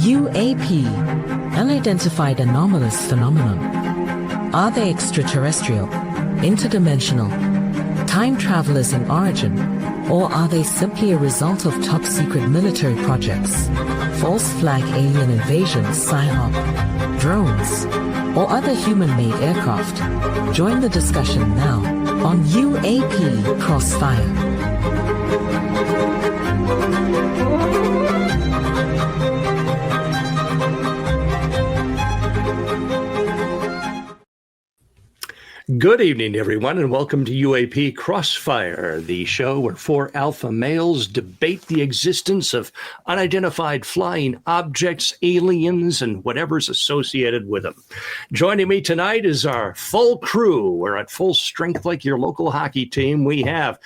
UAP, unidentified anomalous phenomenon. Are they extraterrestrial, interdimensional, time travelers in origin, or are they simply a result of top-secret military projects, false flag alien invasions, PSYOP, drones, or other human-made aircraft? Join the discussion now on UAP Crossfire. Good evening, everyone, and welcome to UAP Crossfire, the show where four alpha males debate the existence of unidentified flying objects, aliens, and whatever's associated with them. Joining me tonight is our full crew. We're at full strength like your local hockey team. We have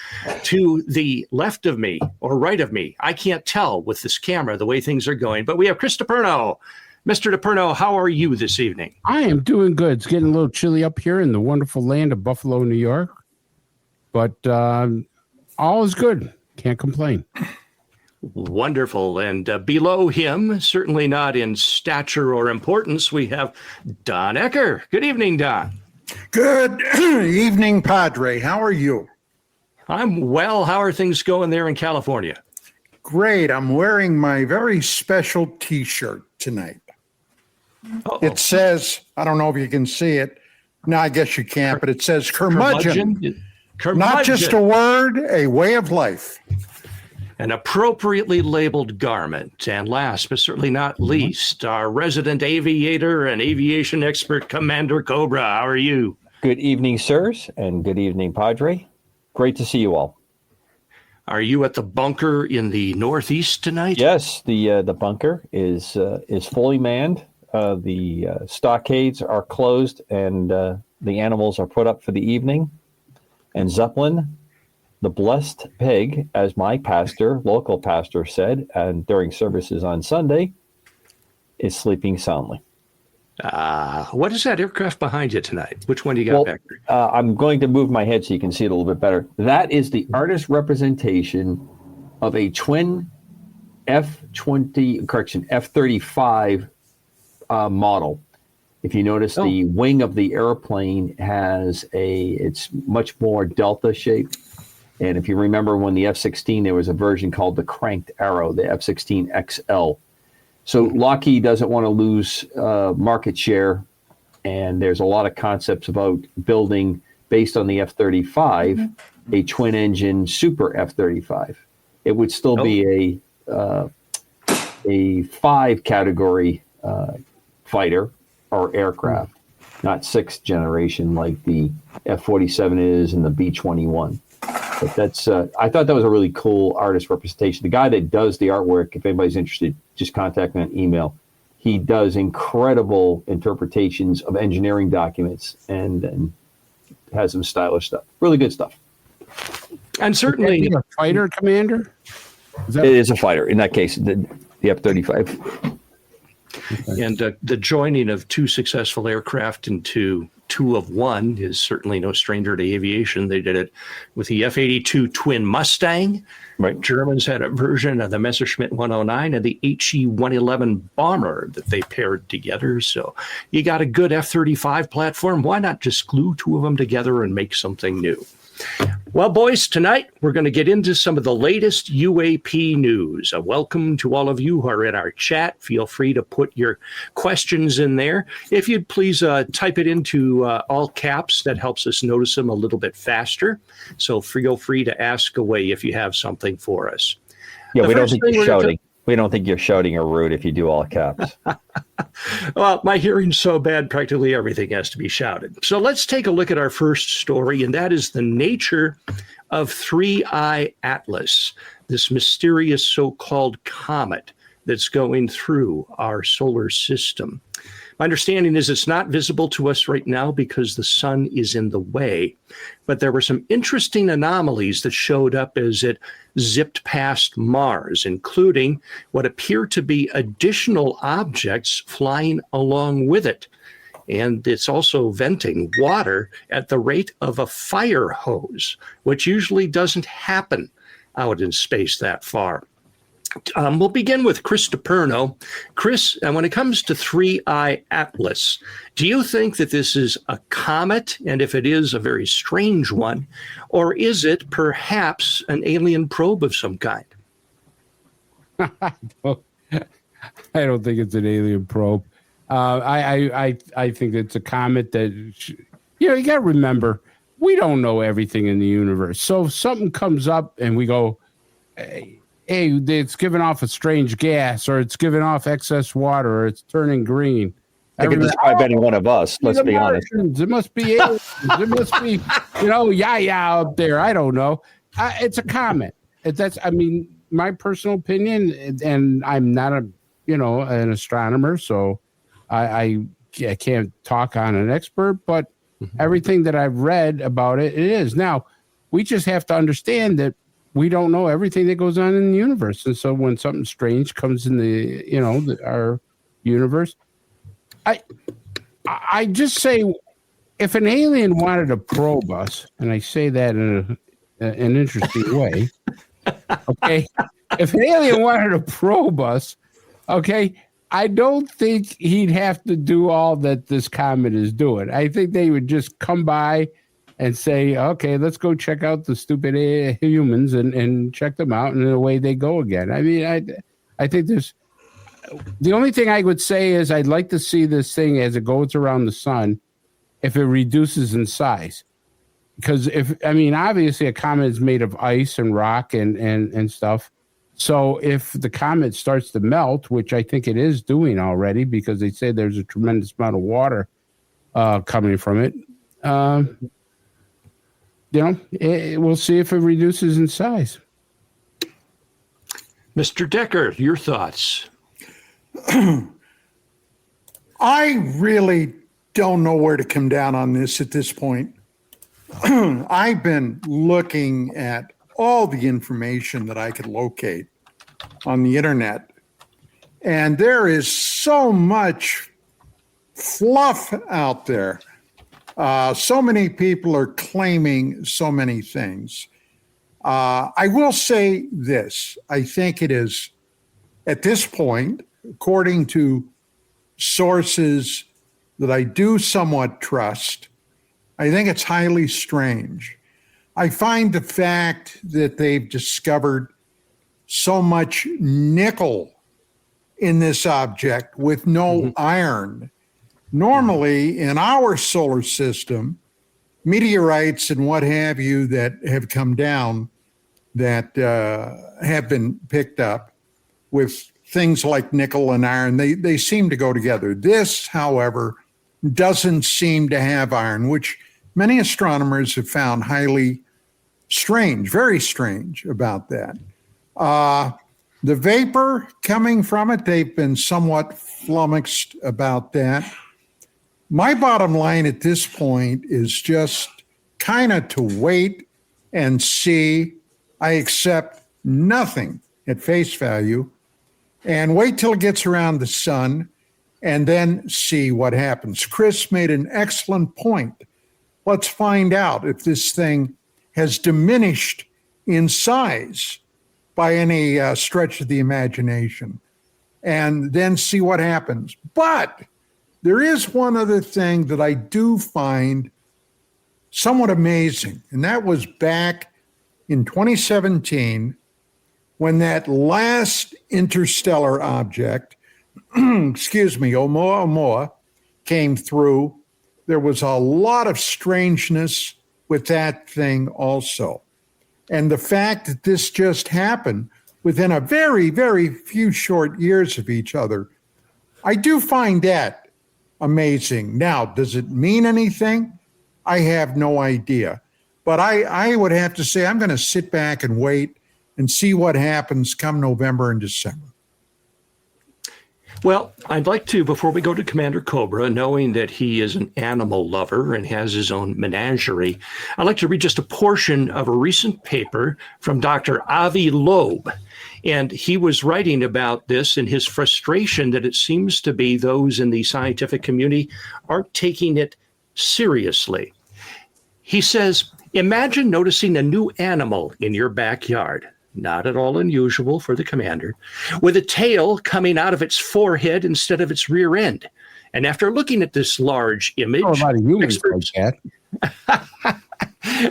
to the left of me, or right of me, I can't tell with this camera the way things are going, but we have Chris DePerno. Mr. DePerno, how are you this evening? I am doing good. It's getting a little chilly up here in the wonderful land of Buffalo, New York. But all is good. Can't complain. Wonderful. And below him, certainly not in stature or importance, we have Don Ecker. Good evening, Don. Good evening, Padre. How are you? I'm well. How are things going there in California? Great. I'm wearing my very special T-shirt tonight. Uh-oh. It says, I don't know if you can see it. No, I guess you can't, but it says curmudgeon. Not just a word, a way of life. An appropriately labeled garment. And last but certainly not least, our resident aviator and aviation expert, Commander Cobra. How are you? Good evening, sirs, and good evening, Padre. Great to see you all. Are you at the bunker in the Northeast tonight? Yes, the bunker is fully manned. The stockades are closed, and the animals are put up for the evening. And Zeppelin, the blessed pig, as my pastor, local pastor, said, and during services on Sunday, is sleeping soundly. What is that aircraft behind you tonight? Which one do you got back there? I'm going to move my head so you can see it a little bit better. That is the artist representation of a twin F-35 model. If you notice, the wing of the airplane it's much more delta shaped. And if you remember when the F-16, there was a version called the cranked arrow, the F-16 XL. So Lockheed doesn't want to lose market share, and there's a lot of concepts about building, based on the F-35, a twin-engine super F-35. It would still be a 5-category fighter or aircraft, not 6th generation like the F-47 is and the B-21. But that's I thought that was a really cool artist representation. The guy that does the artwork, if anybody's interested, just contact me on email. He does incredible interpretations of engineering documents and has some stylish stuff. Really good stuff. And certainly a fighter, Commander? It is a fighter. In that case, the F-35. Okay. And the joining of two successful aircraft into two of one is certainly no stranger to aviation. They did it with the F-82 twin Mustang. Right. Germans had a version of the Messerschmitt 109 and the HE-111 bomber that they paired together. So you got a good F-35 platform. Why not just glue two of them together and make something new? Well, boys, tonight we're going to get into some of the latest UAP news. Welcome to all of you who are in our chat. Feel free to put your questions in there. If you'd please type it into all caps, that helps us notice them a little bit faster. So feel free to ask away if you have something for us. Yeah, we don't think you're shouting. We don't think you're shouting or rude if you do all caps. Well, my hearing's so bad, practically everything has to be shouted. So let's take a look at our first story, and that is the nature of 3I Atlas, this mysterious so-called comet that's going through our solar system. My understanding is it's not visible to us right now because the sun is in the way, but there were some interesting anomalies that showed up as it zipped past Mars, including what appear to be additional objects flying along with it. And it's also venting water at the rate of a fire hose, which usually doesn't happen out in space that far. We'll begin with Chris DePerno. Chris, when it comes to 3I Atlas, do you think that this is a comet, and if it is, a very strange one, or is it perhaps an alien probe of some kind? I don't think it's an alien probe. I think it's a comet that, you got to remember, we don't know everything in the universe. So if something comes up and we go, hey, it's giving off a strange gas, or it's giving off excess water, or it's turning green. It could describe any one of us, let's be honest. It must be aliens. It must be, yeah, up there. I don't know. It's a comet. My personal opinion, and I'm not an astronomer, so I can't talk on an expert, but everything that I've read about it is. Now, we just have to understand that we don't know everything that goes on in the universe. And so when something strange comes in our universe, I just say, if an alien wanted to probe us, and I say that in an interesting way, okay, if an alien wanted to probe us, okay, I don't think he'd have to do all that this comet is doing. I think they would just come by and say, okay, let's go check out the stupid humans and check them out, and away they go again. I mean, I think the only thing I would say is I'd like to see this thing as it goes around the sun, if it reduces in size. Because obviously a comet is made of ice and rock and stuff. So if the comet starts to melt, which I think it is doing already, because they say there's a tremendous amount of water coming from it, we'll see if it reduces in size. Mr. Decker, your thoughts? I really don't know where to come down on this at this point. I've been looking at all the information that I could locate on the internet, and there is so much fluff out there. So many people are claiming so many things. I will say this. I think it is, at this point, according to sources that I do somewhat trust, I think it's highly strange. I find the fact that they've discovered so much nickel in this object with no iron. Normally, in our solar system, meteorites and what have you that have come down that have been picked up with things like nickel and iron, they seem to go together. This, however, doesn't seem to have iron, which many astronomers have found highly strange, very strange about that. The vapor coming from it, they've been somewhat flummoxed about that. My bottom line at this point is just kind of to wait and see. I accept nothing at face value and wait till it gets around the sun and then see what happens. Chris made an excellent point. Let's find out if this thing has diminished in size by any stretch of the imagination, and then see what happens. But there is one other thing that I do find somewhat amazing, and that was back in 2017 when that last interstellar object, Oumuamua, came through. There was a lot of strangeness with that thing also. And the fact that this just happened within a very, very few short years of each other, I do find that amazing. Now, does it mean anything? I have no idea. But I would have to say I'm going to sit back and wait and see what happens come November and December. Well, I'd like to, before we go to Commander Cobra, knowing that he is an animal lover and has his own menagerie, I'd like to read just a portion of a recent paper from Dr. Avi Loeb. And he was writing about this and his frustration that it seems to be those in the scientific community aren't taking it seriously. He says, imagine noticing a new animal in your backyard. not at all unusual for the commander, with a tail coming out of its forehead instead of its rear end. And after looking at this large image, Oh, a lot of humans experts, like that.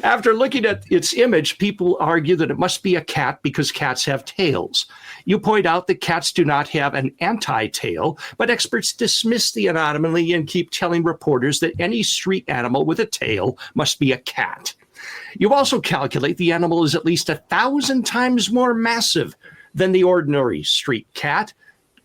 after looking at its image, people argue that it must be a cat because cats have tails. You point out that cats do not have an anti-tail, but experts dismiss the anomaly and keep telling reporters that any street animal with a tail must be a cat. You also calculate the animal is at least 1,000 times more massive than the ordinary street cat,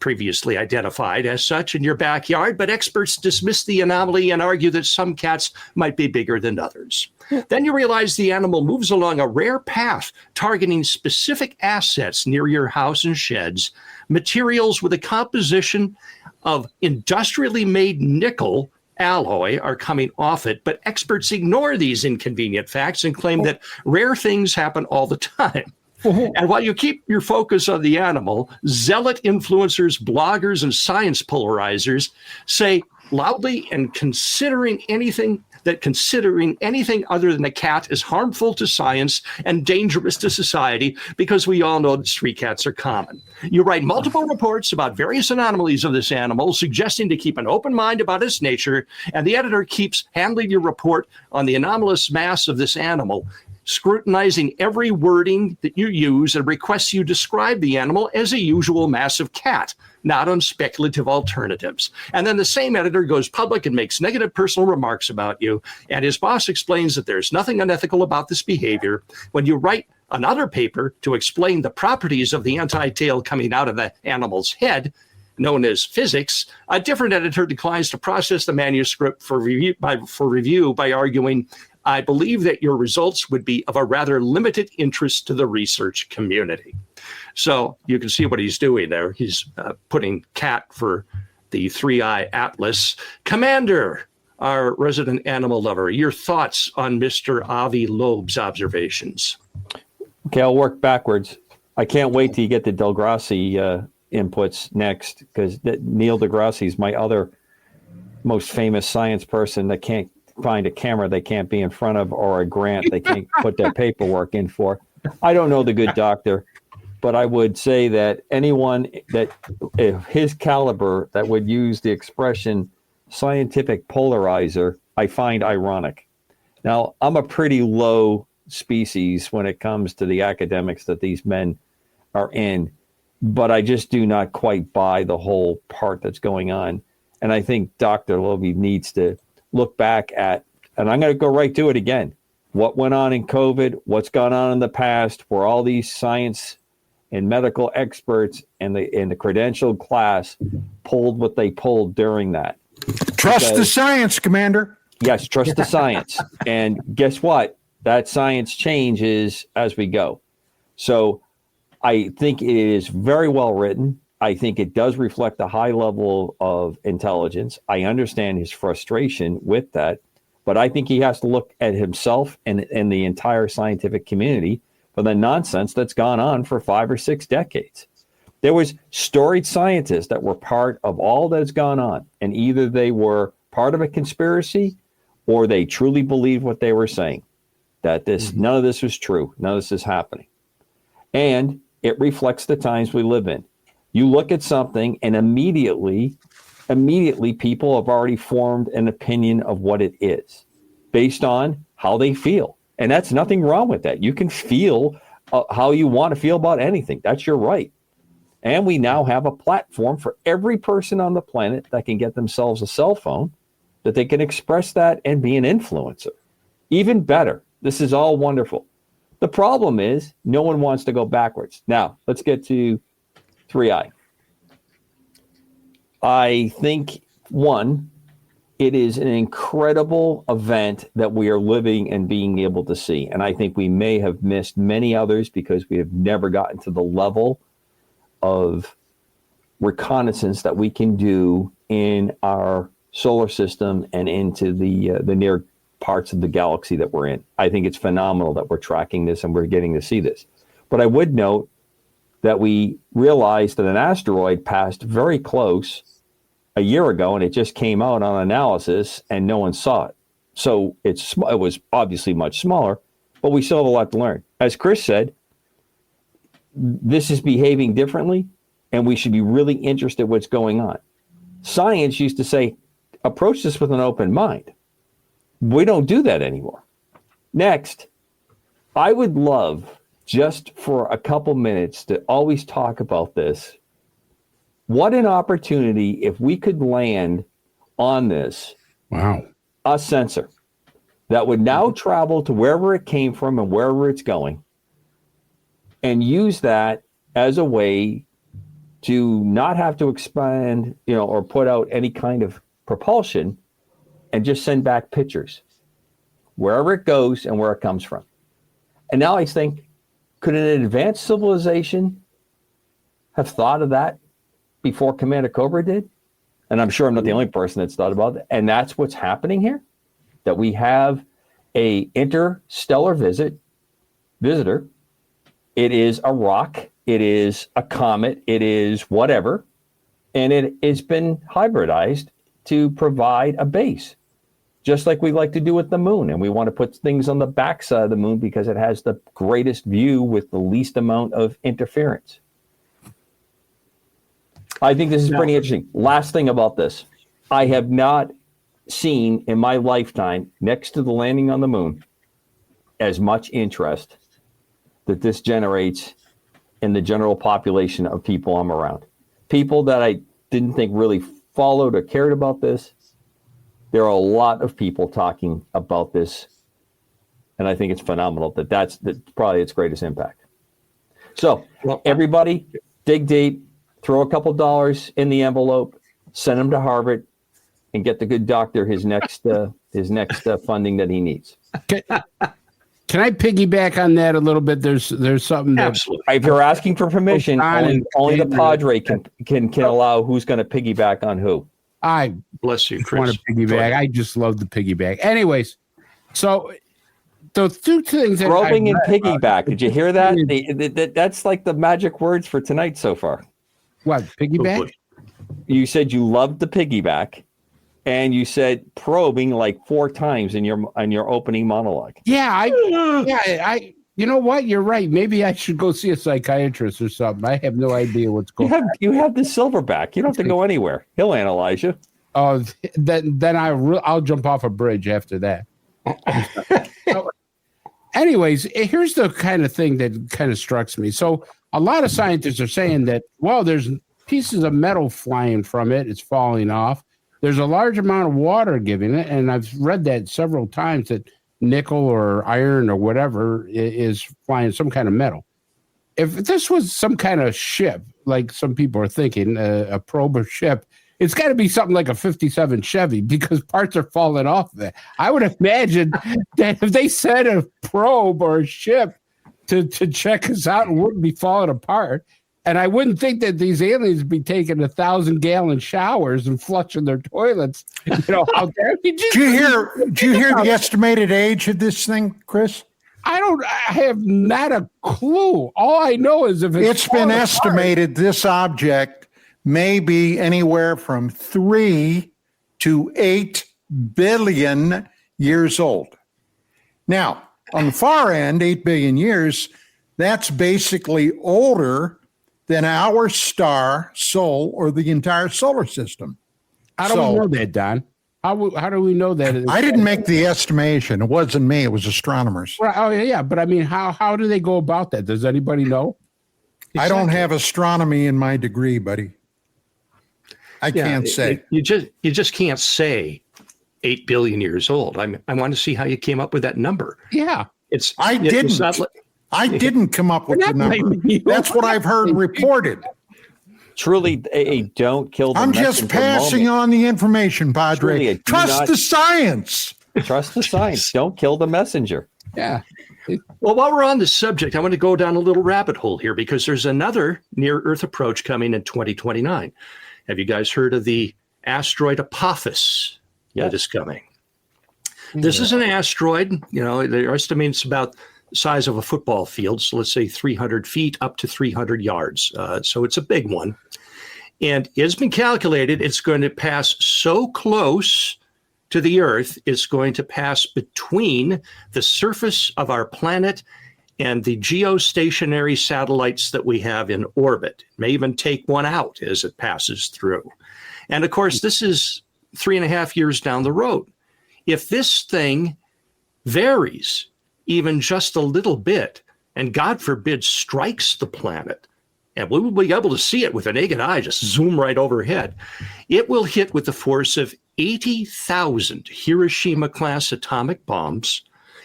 previously identified as such in your backyard, but experts dismiss the anomaly and argue that some cats might be bigger than others. Then you realize the animal moves along a rare path, targeting specific assets near your house and sheds, materials with a composition of industrially made nickel alloy are coming off it, but experts ignore these inconvenient facts and claim that rare things happen all the time. And while you keep your focus on the animal, zealot influencers, bloggers, and science polarizers say loudly and considering anything other than a cat is harmful to science and dangerous to society because we all know that street cats are common. You write multiple reports about various anomalies of this animal, suggesting to keep an open mind about its nature, and the editor keeps handling your report on the anomalous mass of this animal, scrutinizing every wording that you use, and requests you describe the animal as a usual massive cat, not on speculative alternatives. And then the same editor goes public and makes negative personal remarks about you, and his boss explains that there's nothing unethical about this behavior. When you write another paper to explain the properties of the anti-tail coming out of the animal's head, known as physics, a different editor declines to process the manuscript for review by arguing, I believe that your results would be of a rather limited interest to the research community. So you can see what he's doing there. He's putting cat for the 3I Atlas. Commander, our resident animal lover, your thoughts on Mr. Avi Loeb's observations? Okay, I'll work backwards. I can't wait till you get the Degrassi inputs next, because Neil deGrasse is my other most famous science person that can't find a camera they can't be in front of, or a grant they can't put their paperwork in for. I don't know the good doctor, but I would say that anyone that of his caliber that would use the expression scientific polarizer, I find ironic. Now, I'm a pretty low species when it comes to the academics that these men are in, but I just do not quite buy the whole part that's going on. And I think Dr. Loeb needs to look back at, and I'm going to go right to it again, what went on in COVID, what's gone on in the past, where all these science and medical experts and the credentialed class pulled what they pulled during that. Trust the science, Commander. Yes, trust the science. And guess what? That science changes as we go. So I think it is very well written. I think it does reflect a high level of intelligence. I understand his frustration with that, but I think he has to look at himself and the entire scientific community for the nonsense that's gone on for 5 or 6 decades. There was storied scientists that were part of all that's gone on, and either they were part of a conspiracy or they truly believed what they were saying, that none of this was true, none of this is happening. And it reflects the times we live in. You look at something and immediately people have already formed an opinion of what it is based on how they feel. And that's nothing wrong with that. You can feel how you want to feel about anything. That's your right. And we now have a platform for every person on the planet that can get themselves a cell phone, that they can express that and be an influencer. Even better. This is all wonderful. The problem is no one wants to go backwards. Now, let's get to 3I. I think, one, it is an incredible event that we are living and being able to see. And I think we may have missed many others because we have never gotten to the level of reconnaissance that we can do in our solar system and into the near parts of the galaxy that we're in. I think it's phenomenal that we're tracking this and we're getting to see this. But I would note that we realized that an asteroid passed very close a year ago, and it just came out on analysis, and no one saw it. So it was obviously much smaller, but we still have a lot to learn. As Chris said, this is behaving differently, and we should be really interested in what's going on. Science used to say, approach this with an open mind. We don't do that anymore. Next, I would love, just for a couple minutes, to always talk about this. What an opportunity if we could land on this. Wow. A sensor that would now travel to wherever it came from and wherever it's going, and use that as a way to not have to expand, or put out any kind of propulsion, and just send back pictures wherever it goes and where it comes from. And now I think, could an advanced civilization have thought of that before Commander Cobra did? And I'm sure I'm not the only person that's thought about it. And that's what's happening here, that we have a interstellar visitor. It is a rock. It is a comet. It is whatever. And it's been hybridized to provide a base, just like we like to do with the moon. And we want to put things on the backside of the moon because it has the greatest view with the least amount of interference. I think this is pretty interesting. Last thing about this. I have not seen in my lifetime, next to the landing on the moon, as much interest that this generates in the general population of people I'm around. People that I didn't think really followed or cared about this. There are a lot of people talking about this, and I think it's phenomenal that's probably its greatest impact. So everybody, dig deep, throw a couple dollars in the envelope, send them to Harvard, and get the good doctor his next funding that he needs. Can I piggyback on that a little bit? There's something that, Absolutely. If you're asking for permission, only the Padre can allow who's going to piggyback on who. I Bless you, Chris. want to piggyback. I just love the piggyback. Anyways, so the two things that Roving and piggyback. Did you hear that? That's like the magic words for tonight so far. What, piggyback? Oh, boy. You said you loved the piggyback, and you said probing like 4 times in your opening monologue. Yeah, I you know what? You're right. Maybe I should go see a psychiatrist or something. I have no idea what's going on. You have the silverback. You don't have to go anywhere. He'll analyze you. Oh, then I'll jump off a bridge after that. So, anyways, here's the kind of thing that kind of struck me. So a lot of scientists are saying that, well, there's pieces of metal flying from it. It's falling off. There's a large amount of water giving it. And I've read that several times, that nickel or iron or whatever is flying some kind of metal. If this was some kind of ship, like some people are thinking, a probe or ship, it's got to be something like a 57 Chevy, because parts are falling off of it. I would imagine that if they sent a probe or a ship to check us out, it wouldn't be falling apart. And I wouldn't think that these aliens would be taking 1,000-gallon showers and flushing their toilets, out there. Do you hear the estimated age of this thing, Chris? I have not a clue. All I know is if it's been estimated, this object may be anywhere from 3 to 8 billion years old. Now, on the far end, 8 billion years, that's basically older than our star, Sol, or the entire solar system. How do we know that, Don? How do we know that? I didn't make the estimation. It wasn't me. It was astronomers. Well, oh, yeah. But I mean, how do they go about that? Does anybody know? I don't have astronomy in my degree, buddy. I can't say. You just can't say 8 billion years old. I want to see how you came up with that number. Yeah. I didn't come up with the number. That's what I've heard reported. Truly, don't kill the I'm just passing on the information, Padre. Truly, Trust the science. Trust the science. Don't kill the messenger. Yeah. Well, while we're on the subject, I want to go down a little rabbit hole here, because there's another near-Earth approach coming in 2029. Have you guys heard of the asteroid Apophis that is coming? This is an asteroid. They're estimating it's about the size of a football field. So let's say 300 feet up to 300 yards. So it's a big one. And it's been calculated it's going to pass so close to the Earth, it's going to pass between the surface of our planet and the geostationary satellites that we have in orbit. It may even take one out as it passes through. And of course, this is 3.5 years down the road. If this thing varies even just a little bit, and God forbid strikes the planet, and we will be able to see it with a naked eye, just zoom right overhead, it will hit with the force of 80,000 Hiroshima-class atomic bombs.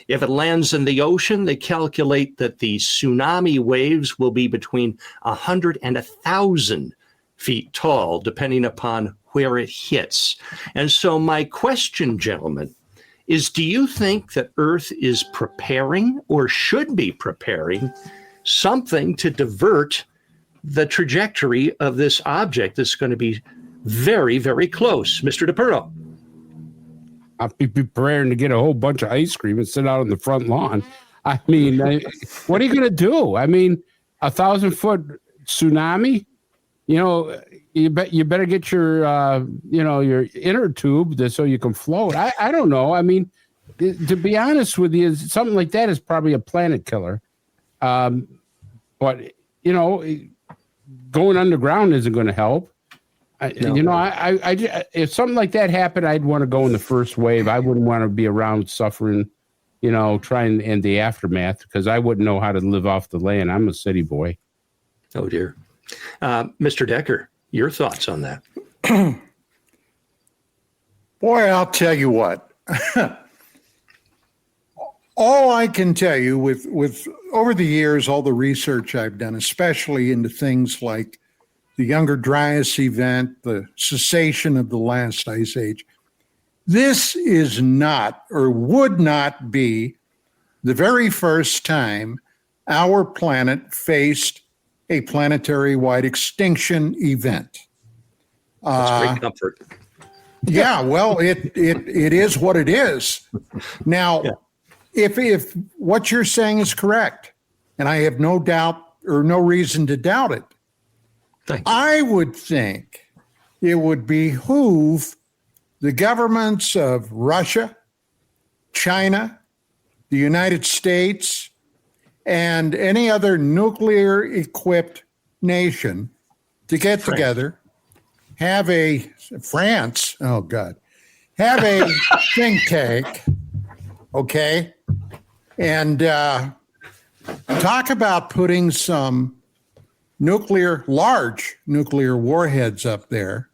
If it lands in the ocean, they calculate that the tsunami waves will be between 100 and 1,000 feet tall, depending upon where it hits. And so my question, gentlemen, is do you think that Earth is preparing or should be preparing something to divert the trajectory of this object that's going to be very, very close? Mr. DePerno. I'll be preparing to get a whole bunch of ice cream and sit out on the front lawn. I mean, what are you going to do? I mean, 1,000-foot tsunami, you better get your, your inner tube so you can float. I don't know. I mean, to be honest with you, something like that is probably a planet killer. But, going underground isn't going to help. If something like that happened, I'd want to go in the first wave. I wouldn't want to be around suffering, trying to end the aftermath, because I wouldn't know how to live off the land. I'm a city boy. Oh, dear. Mr. Decker, your thoughts on that? Boy, I'll tell you what. All I can tell you with over the years, all the research I've done, especially into things like the Younger Dryas event, the cessation of the last ice age, this is not or would not be the very first time our planet faced a planetary-wide extinction event. That's great comfort. Yeah, well, it is what it is. Now, if what you're saying is correct, and I have no doubt or no reason to doubt it, I would think it would behoove the governments of Russia, China, the United States, and any other nuclear-equipped nation to get together, have a France, oh God, have a think tank, okay, and talk about putting some large nuclear warheads up there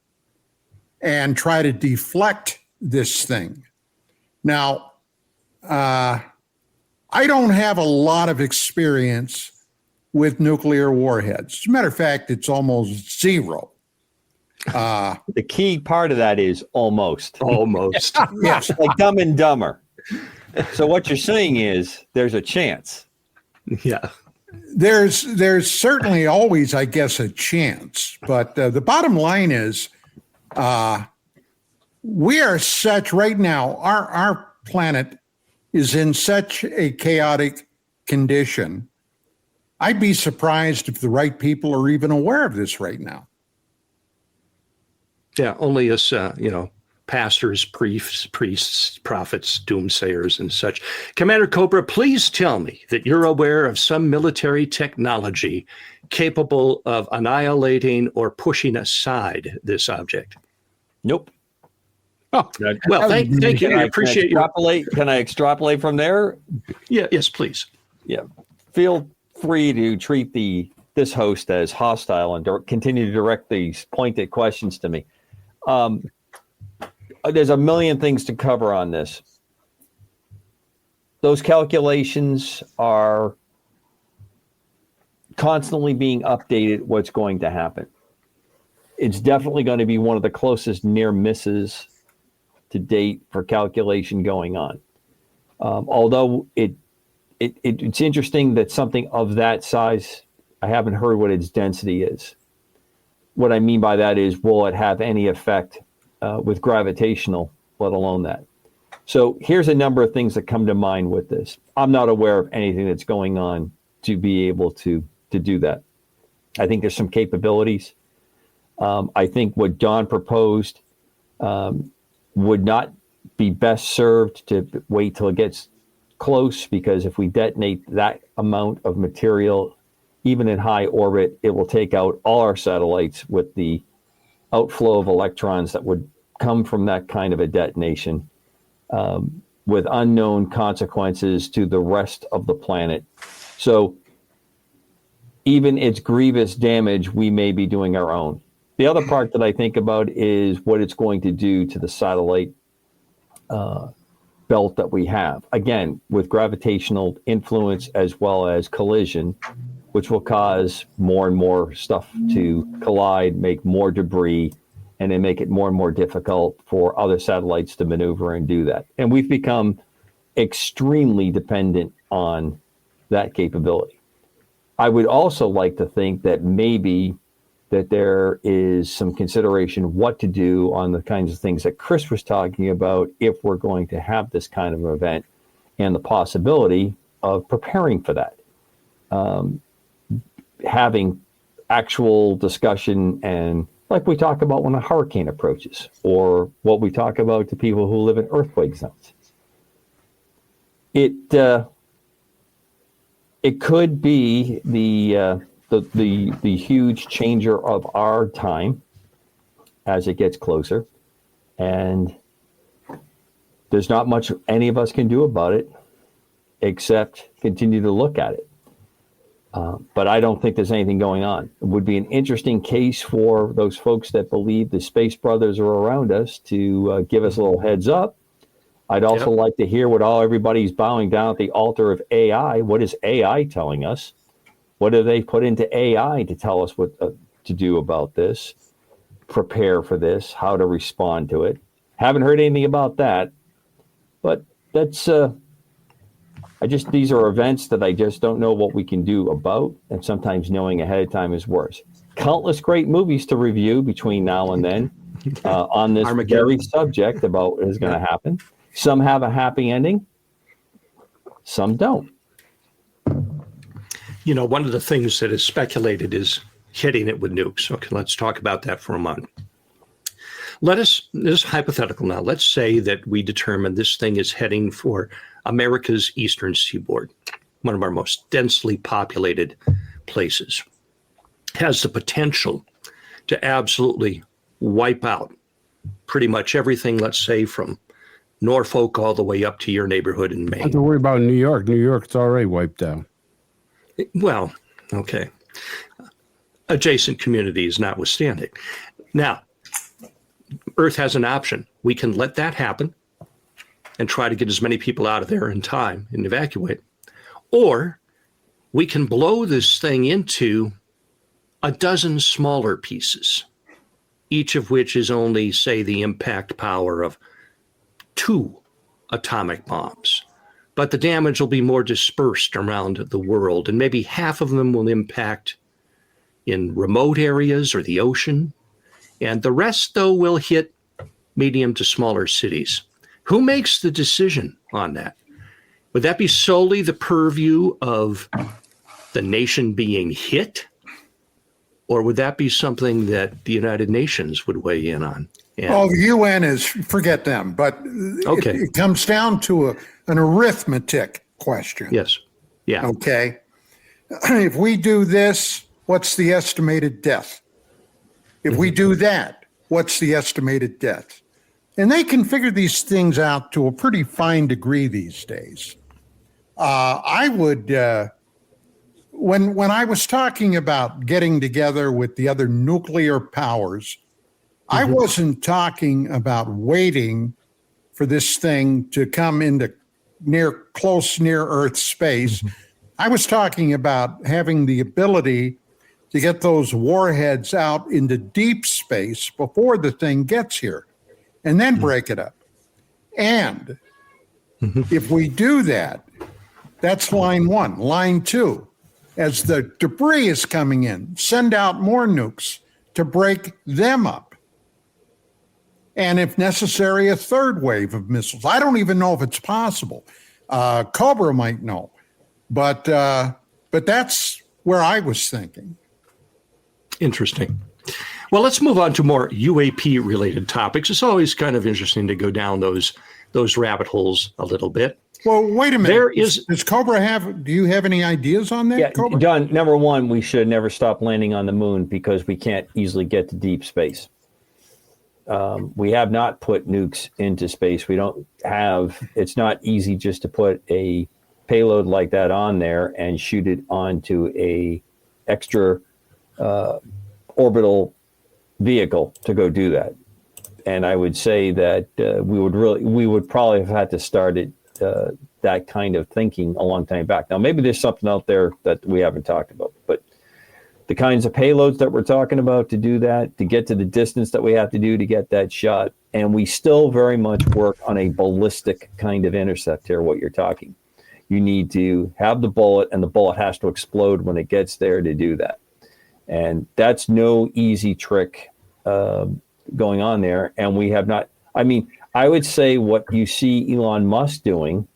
and try to deflect this thing. Now, I don't have a lot of experience with nuclear warheads. As a matter of fact, it's almost zero. The key part of that is almost. Almost. Yes. Like Dumb and Dumber. So what you're saying is there's a chance. Yeah. There's certainly always, I guess, a chance. But the bottom line is we are such right now, our planet is in such a chaotic condition. I'd be surprised if the right people are even aware of this right now. Yeah, only us, pastors, priests, prophets, doomsayers, and such. Commander Cobra, please tell me that you're aware of some military technology capable of annihilating or pushing aside this object. Nope. Oh, well, thank you. I appreciate your. Can I extrapolate from there? Yeah. Yes, please. Yeah. Feel free to treat this host as hostile and continue to direct these pointed questions to me. There's a million things to cover on this. Those calculations are constantly being updated. What's going to happen? It's definitely going to be one of the closest near misses to date for calculation going on. Although it's interesting that something of that size, I haven't heard what its density is. What I mean by that is, will it have any effect with gravitational, let alone that? So here's a number of things that come to mind with this. I'm not aware of anything that's going on to be able to do that. I think there's some capabilities. I think what Don proposed would not be best served to wait till it gets close, because if we detonate that amount of material, even in high orbit. It will take out all our satellites with the outflow of electrons that would come from that kind of a detonation, with unknown consequences to the rest of the planet. So even its grievous damage, we may be doing our own. The other part that I think about is what it's going to do to the satellite belt that we have. Again, with gravitational influence as well as collision, which will cause more and more stuff to collide, make more debris, and then make it more and more difficult for other satellites to maneuver and do that. And we've become extremely dependent on that capability. I would also like to think that maybe that there is some consideration what to do on the kinds of things that Chris was talking about if we're going to have this kind of an event, and the possibility of preparing for that. Having actual discussion, and like we talk about when a hurricane approaches, or what we talk about to people who live in earthquake zones. It could be the huge changer of our time as it gets closer, and there's not much any of us can do about it except continue to look at it. But I don't think there's anything going on. It would be an interesting case for those folks that believe the Space Brothers are around us to give us a little heads up. I'd also like to hear what everybody's bowing down at the altar of AI. What is AI telling us? What do they put into AI to tell us what to do about this, prepare for this, how to respond to it? Haven't heard anything about that, but that's these are events that I just don't know what we can do about, and sometimes knowing ahead of time is worse. Countless great movies to review between now and then on this very subject about what is going to happen. Some have a happy ending, some don't. You know, one of the things that is speculated is hitting it with nukes. Okay, let's talk about that for a moment. This is hypothetical now. Let's say that we determine this thing is heading for America's eastern seaboard, one of our most densely populated places. Has the potential to absolutely wipe out pretty much everything, let's say, from Norfolk all the way up to your neighborhood in Maine. Don't have to worry about New York. New York's already wiped out. Well, okay. Adjacent communities notwithstanding. Now, Earth has an option. We can let that happen and try to get as many people out of there in time and evacuate. Or we can blow this thing into a dozen smaller pieces, each of which is only, say, the impact power of 2 atomic bombs. But the damage will be more dispersed around the world, and maybe half of them will impact in remote areas or the ocean, and the rest, though, will hit medium to smaller cities. Who makes the decision on that? Would that be solely the purview of the nation being hit? Or would that be something that the United Nations would weigh in on? Well, the UN is, forget them, but it comes down to an arithmetic question. Yes. Yeah. Okay. If we do this, what's the estimated death? If we do that, what's the estimated death? And they can figure these things out to a pretty fine degree these days. I would, when I was talking about getting together with the other nuclear powers, I wasn't talking about waiting for this thing to come into close near Earth space. I was talking about having the ability to get those warheads out into deep space before the thing gets here, and then break it up. And if we do that, that's line one. Line two, as the debris is coming in, send out more nukes to break them up. And if necessary, a third wave of missiles. I don't even know if it's possible. Cobra might know, but that's where I was thinking. Interesting. Well, let's move on to more UAP related topics. It's always kind of interesting to go down those rabbit holes a little bit. Well, wait a minute. There is- Does Cobra do you have any ideas on that, Yeah, Cobra? John, number one, we should never stop landing on the moon because we can't easily get to deep space. We have not put nukes into space. It's not easy just to put a payload like that on there and shoot it onto a extra orbital vehicle to go do that. And I would say that we would probably have had to start it that kind of thinking a long time back. Now, maybe there's something out there that we haven't talked about, but the kinds of payloads that we're talking about to do that, to get to the distance that we have to do to get that shot, and we still very much work on a ballistic kind of intercept here, what you're talking. You need to have the bullet, and the bullet has to explode when it gets there to do that. And that's no easy trick going on there. And we have not, I would say what you see Elon Musk doing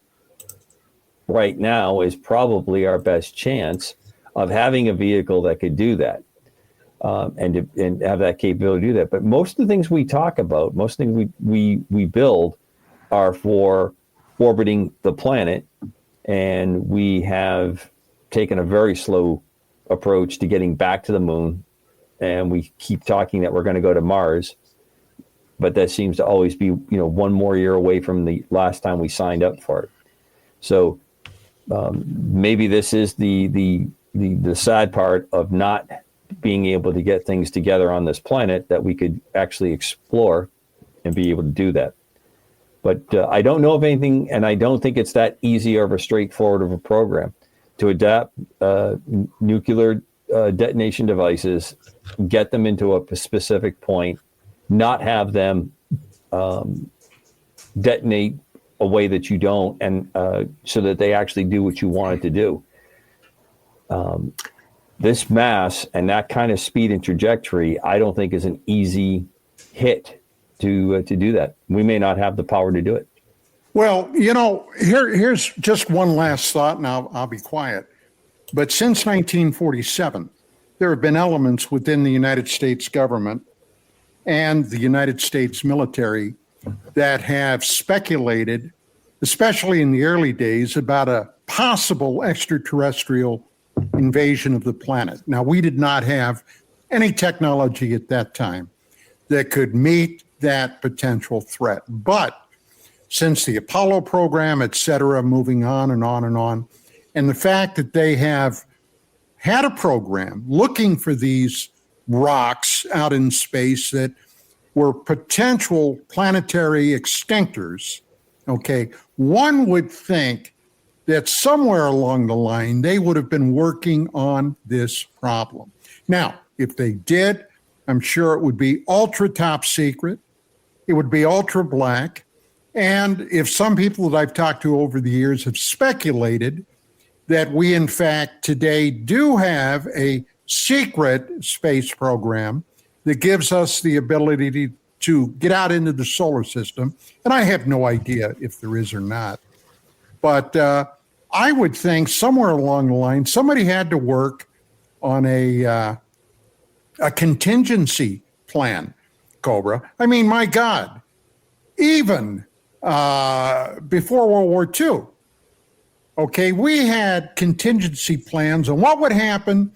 right now is probably our best chance of having a vehicle that could do that and have that capability to do that. But most of the things we talk about, most things we build are for orbiting the planet. And we have taken a very slow approach to getting back to the moon. And we keep talking that we're going to go to Mars. But that seems to always be, one more year away from the last time we signed up for it. So maybe this is the sad part of not being able to get things together on this planet that we could actually explore and be able to do that. But I don't know of anything, and I don't think it's that easy or straightforward of a program to adapt nuclear detonation devices, get them into a specific point, not have them detonate a way that you don't, and so that they actually do what you want it to do. This mass and that kind of speed and trajectory, I don't think is an easy hit to do that. We may not have the power to do it. Well, here's just one last thought, and I'll be quiet. But since 1947, there have been elements within the United States government and the United States military that have speculated, especially in the early days, about a possible extraterrestrial invasion of the planet. Now, we did not have any technology at that time that could meet that potential threat. But since the Apollo program, et cetera, moving on and on and on, and the fact that they have had a program looking for these rocks out in space that were potential planetary extinctors, okay, one would think that somewhere along the line, they would have been working on this problem. Now, if they did, I'm sure it would be ultra top secret. It would be ultra black. And if some people that I've talked to over the years have speculated that we, in fact, today do have a secret space program that gives us the ability to get out into the solar system, and I have no idea if there is or not. But I would think somewhere along the line, somebody had to work on a contingency plan, Cobra. I mean, my God, even before World War II, okay, we had contingency plans on what would happen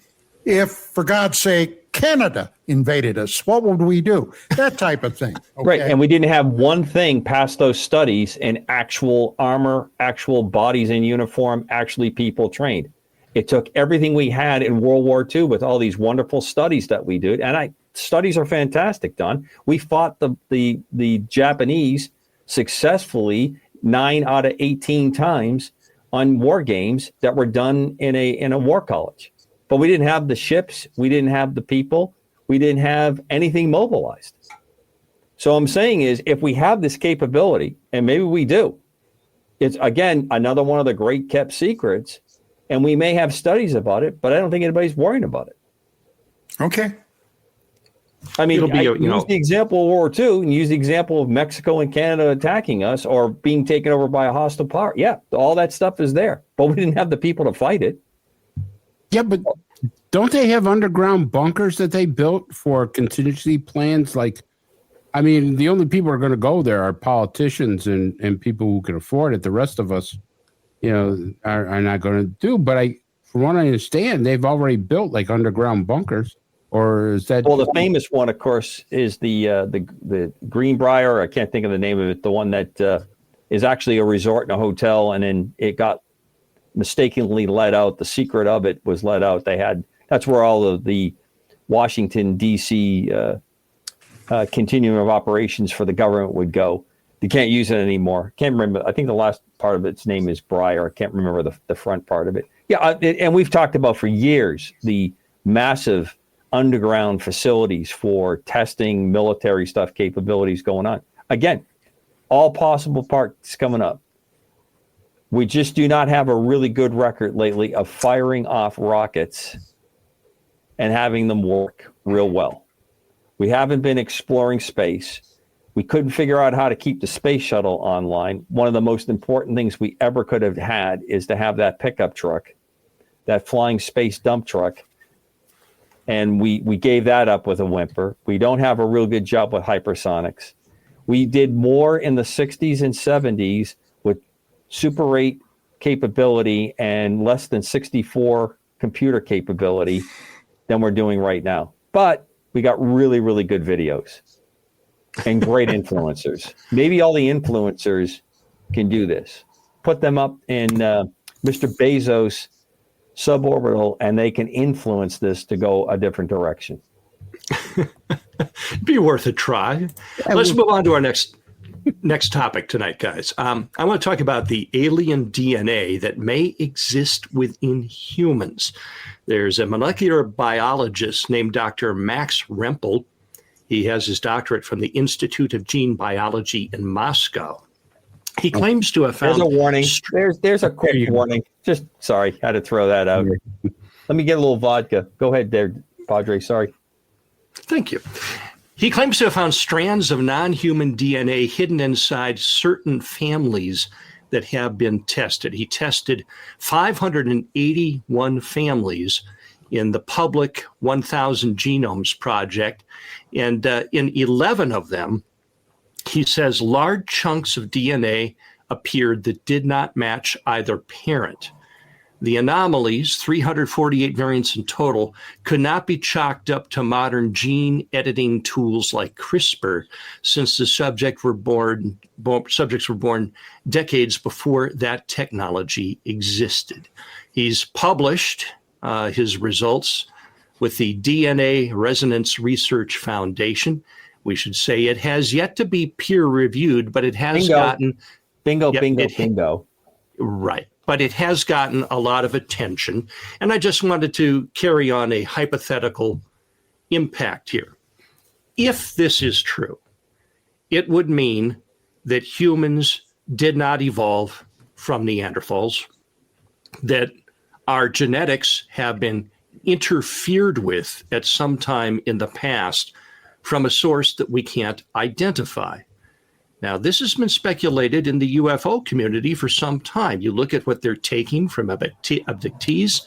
if, for God's sake, Canada invaded us. What would we do? That type of thing. Okay? Right, and we didn't have one thing past those studies in actual armor, actual bodies in uniform, actually people trained. It took everything we had in World War II with all these wonderful studies that we did, and studies are fantastic, Don. We fought the Japanese successfully 9 out of 18 times on war games that were done in a war college. But we didn't have the ships, we didn't have the people, we didn't have anything mobilized. So I'm saying is, if we have this capability, and maybe we do, it's again another one of the great kept secrets, and we may have studies about it, but I don't think anybody's worrying about it. Okay. I mean, use the example of World War II and use the example of Mexico and Canada attacking us or being taken over by a hostile power. Yeah, all that stuff is there, but we didn't have the people to fight it. Yeah, but don't they have underground bunkers that they built for contingency plans? Like, I mean, the only people who are going to go there are politicians and people who can afford it. The rest of us are not going to do. But from what I understand, they've already built like underground bunkers. Or is that? Well, the famous one, of course, is the Greenbrier. I can't think of the name of it. The one that is actually a resort and a hotel, and then it got mistakenly let out. The secret of it was let out. That's where all of the Washington D.C. Continuum of operations for the government would go. You can't use it anymore. Can't remember. I think the last part of its name is Briar. I can't remember the front part of it. Yeah, and we've talked about for years the massive underground facilities for testing military stuff capabilities going on. Again, all possible parts coming up. We just do not have a really good record lately of firing off rockets and having them work real well. We haven't been exploring space. We couldn't figure out how to keep the space shuttle online. One of the most important things we ever could have had is to have that pickup truck, that flying space dump truck. And we gave that up with a whimper. We don't have a real good job with hypersonics. We did more in the 60s and 70s with Super 8 capability and less than 64 computer capability than we're doing right now. But we got really, really good videos and great influencers. Maybe all the influencers can do this. Put them up in Mr. Bezos' suborbital, and they can influence this to go a different direction. Be worth a try. Let's move on to our next topic tonight, guys. I want to talk about the alien DNA that may exist within humans. There's a molecular biologist named Dr. Max Rempel. He has his doctorate from the Institute of Gene Biology in Moscow. He claims to have found... There's a warning. There's a quick warning. Just, sorry, had to throw that out. Let me get a little vodka. Go ahead there, Padre. Sorry. Thank you. He claims to have found strands of non-human DNA hidden inside certain families that have been tested. He tested 581 families in the public 1,000 Genomes Project, and in 11 of them, he says large chunks of DNA appeared that did not match either parent. The anomalies, 348 variants in total, could not be chalked up to modern gene editing tools like CRISPR, since the subjects were born decades before that technology existed. He's published his results with the DNA Resonance Research Foundation. We should say it has yet to be peer reviewed, but it has gotten... Bingo. Right. But it has gotten a lot of attention. And I just wanted to carry on a hypothetical impact here. If this is true, it would mean that humans did not evolve from Neanderthals, that our genetics have been interfered with at some time in the past from a source that we can't identify. Now, this has been speculated in the UFO community for some time. You look at what they're taking from abductees,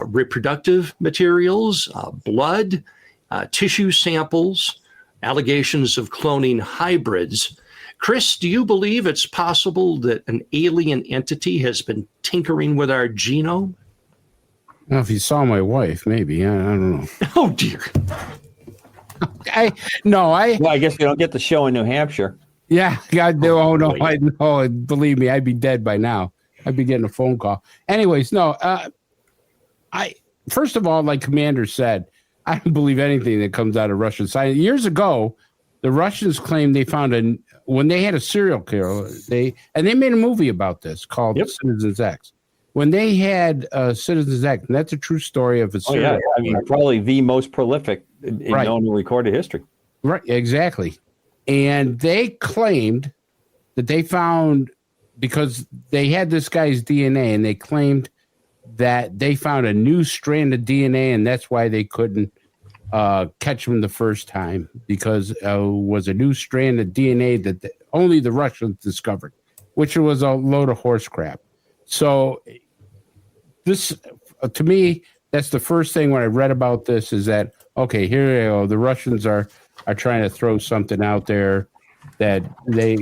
reproductive materials, blood, tissue samples, allegations of cloning hybrids. Chris, do you believe it's possible that an alien entity has been tinkering with our genome? Well, if you saw my wife, maybe. I don't know. Oh, dear. Well, I guess we don't get the show in New Hampshire. Yeah, God, oh no, I know. Believe me, I'd be dead by now. I'd be getting a phone call. Anyways, no. First of all, like Commander said, I don't believe anything that comes out of Russian science. Years ago, the Russians claimed they found when they had a serial killer. They made a movie about this called Citizens X. When they had Citizens X, and that's a true story of a serial. I mean, probably the most prolific in known recorded history. Right, exactly. And they claimed that they found, because they had this guy's DNA, and they claimed that they found a new strand of DNA, and that's why they couldn't catch him the first time, because it was a new strand of DNA that only the Russians discovered, which was a load of horse crap. So this, to me, that's the first thing when I read about this is that, okay, here you go, the Russians are trying to throw something out there that they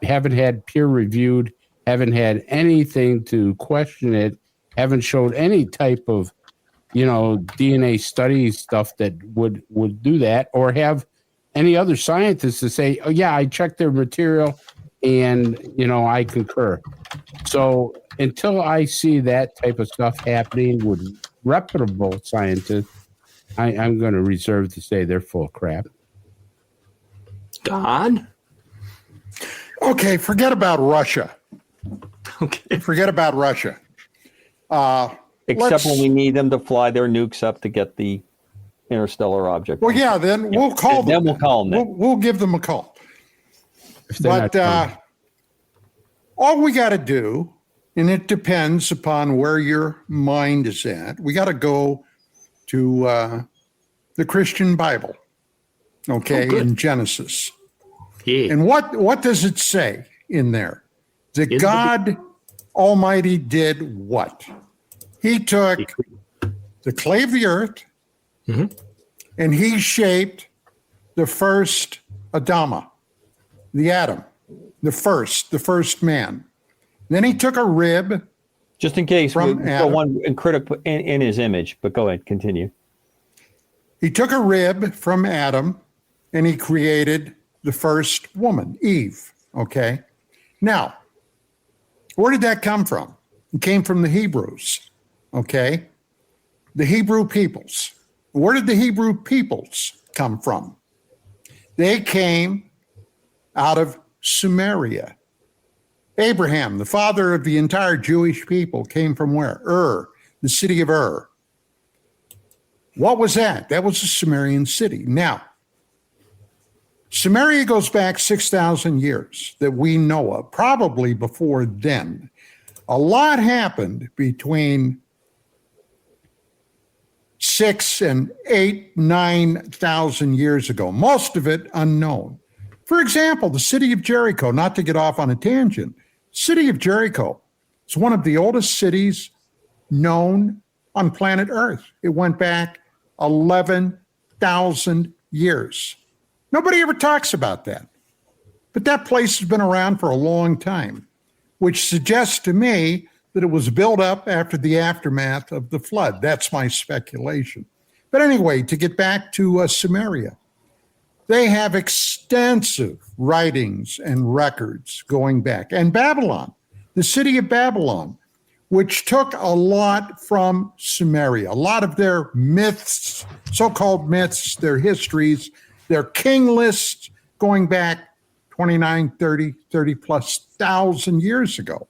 haven't had peer reviewed haven't had anything to question it, haven't showed any type of, DNA study stuff that would do that, or have any other scientists to say, oh, yeah, I checked their material and, I concur. So until I see that type of stuff happening with reputable scientists, I'm going to reserve to say they're full of crap. Don? Okay, forget about Russia. Okay. Forget about Russia. Except when we need them to fly their nukes up to get the interstellar object. Well, yeah, then we'll call them. Then we'll call them. We'll give them a call. But all we got to do, and it depends upon where your mind is at, we got to go to the Christian Bible, okay, in Genesis. Yeah. And what does it say in there? That God Almighty did what? He took the clay of the earth, and he shaped the first Adama, the Adam, the first man. Then he took a rib. Just in case from we go one critical in his image, but go ahead, continue. He took a rib from Adam, and he created the first woman, Eve. Okay. Now, where did that come from? It came from the Hebrews. Okay. The Hebrew peoples. Where did the Hebrew peoples come from? They came out of Sumeria. Abraham, the father of the entire Jewish people, came from where? The city of Ur. What was that? That was a Sumerian city. Now, Sumeria goes back 6,000 years that we know of, probably before then. A lot happened between 6,000 and 8,000, 9,000 years ago, most of it unknown. For example, the city of Jericho, not to get off on a tangent, city of Jericho is one of the oldest cities known on planet Earth. It went back 11,000 years. Nobody ever talks about that. But that place has been around for a long time, which suggests to me that it was built up after the aftermath of the flood. That's my speculation. But anyway, to get back to Sumeria, they have extensive writings and records going back. And Babylon, the city of Babylon, which took a lot from Sumeria, a lot of their myths, so-called myths, their histories, their king lists going back 29, 30 plus thousand years ago.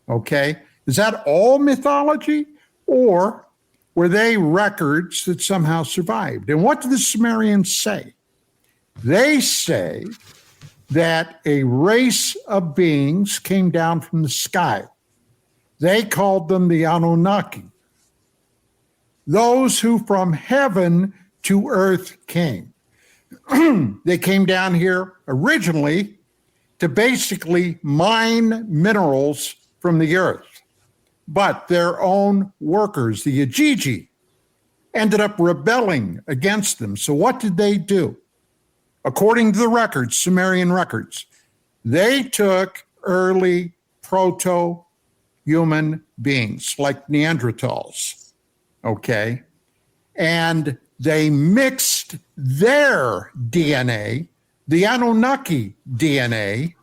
Okay. Is that all mythology, or were they records that somehow survived? And what do the Sumerians say? They say that a race of beings came down from the sky. They called them the Anunnaki, those who from heaven to earth came. They came down here originally to basically mine minerals from the earth. But their own workers, the Ajiji, ended up rebelling against them. So what did they do? According to the records, Sumerian records, they took early proto-human beings like Neanderthals, okay? And they mixed their DNA, the Anunnaki DNA,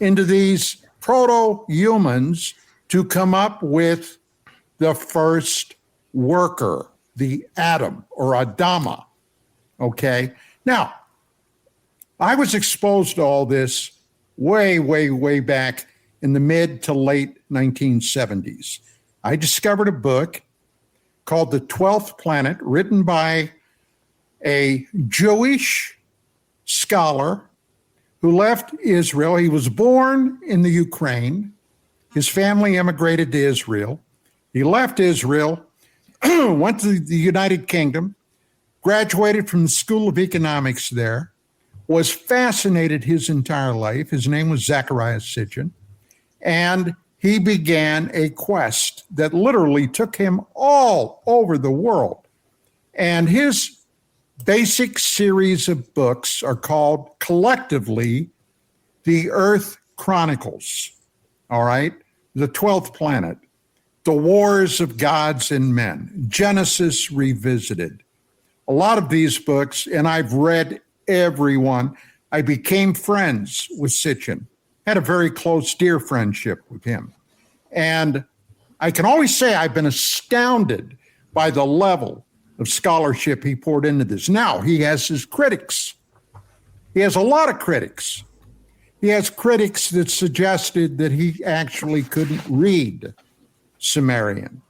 into these proto-humans to come up with the first worker, the Adam or Adama, okay? Now, I was exposed to all this way back in the mid to late 1970s. I discovered a book called The 12th Planet, written by a Jewish scholar who left Israel. He was born in the Ukraine. His family immigrated to Israel. He left Israel, went to the United Kingdom, graduated from the School of Economics there, was fascinated his entire life. His name was Zachariah Sitchin, and he began a quest that literally took him all over the world. And his basic series of books are called collectively The Earth Chronicles. all right? The 12th planet, the wars of gods and men, Genesis Revisited. A lot of these books, and I've read every one. I became friends with Sitchin, had a very close, dear friendship with him. And I can always say I've been astounded by the level of scholarship he poured into this. Now, he has his critics. He has a lot of critics. He has critics that suggested that he actually couldn't read Sumerian.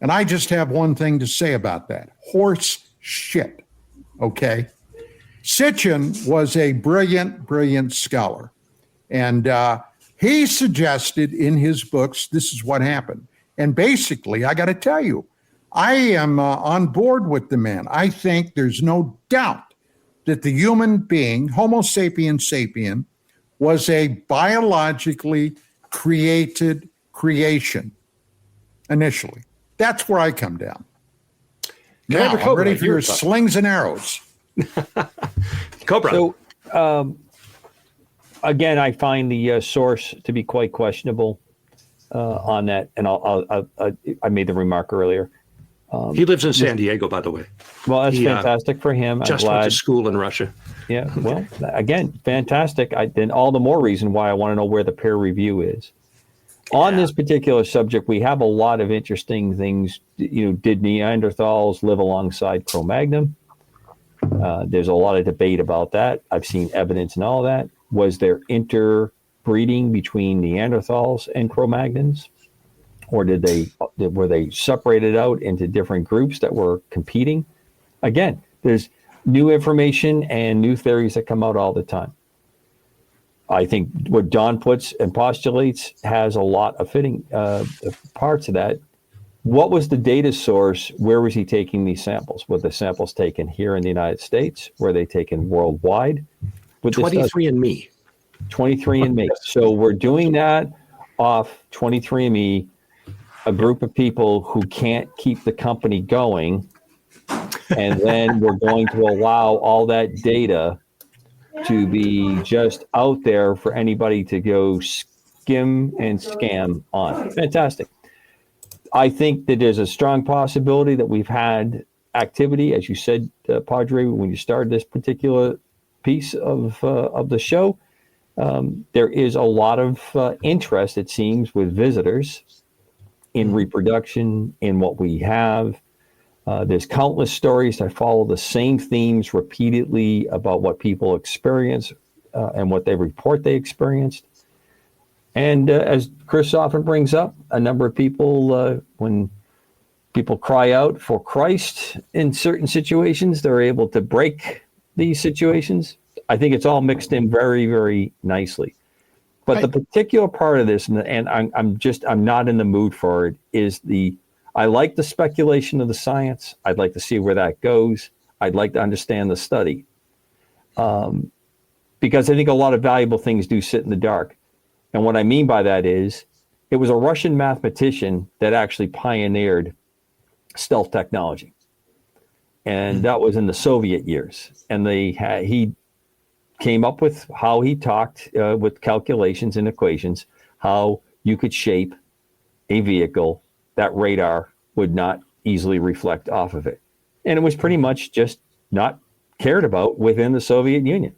And I just have one thing to say about that. Horse shit, okay? Sitchin was a brilliant, brilliant scholar. And he suggested in his books, this is what happened. And basically, I got to tell you, I am on board with the man. I think there's no doubt that the human being, Homo sapiens sapien, was a biologically created creation initially. That's where I come down. Now, I'm ready for your slings and arrows. Cobra. So, again, I find the source to be quite questionable on that, and I made the remark earlier. He lives in San Diego, by the way. Well, that's fantastic for him. Just went to school in Russia. Yeah, well, again, fantastic. Then all the more reason why I want to know where the peer review is. On this particular subject, we have a lot of interesting things. Did Neanderthals live alongside Cro-Magnon? There's a lot of debate about that. I've seen evidence and all that. Was there interbreeding between Neanderthals and Cro-Magnons? Or were they separated out into different groups that were competing? Again, there's new information and new theories that come out all the time. I think what Don puts and postulates has a lot of fitting parts of that. What was the data source? Where was he taking these samples? Were the samples taken here in the United States? Were they taken worldwide? 23andMe. 23andMe. So we're doing that off 23andMe, a group of people who can't keep the company going. And then we're going to allow all that data to be just out there for anybody to go skim and scam on. Fantastic. I think that there's a strong possibility that we've had activity, as you said, Padre, when you started this particular piece of the show. There is a lot of interest, it seems, with visitors in reproduction, in what we have. There's countless stories that follow the same themes repeatedly about what people experience and what they report they experienced. And as Chris often brings up, a number of people, when people cry out for Christ in certain situations, they're able to break these situations. I think it's all mixed in very, very nicely. But the particular part of this, and I'm not in the mood for it, is I like the speculation of the science. I'd like to see where that goes. I'd like to understand the study. Because I think a lot of valuable things do sit in the dark. And what I mean by that is, it was a Russian mathematician that actually pioneered stealth technology. And that was in the Soviet years. And he came up with how he talked with calculations and equations, how you could shape a vehicle that radar would not easily reflect off of it. And it was pretty much just not cared about within the Soviet Union.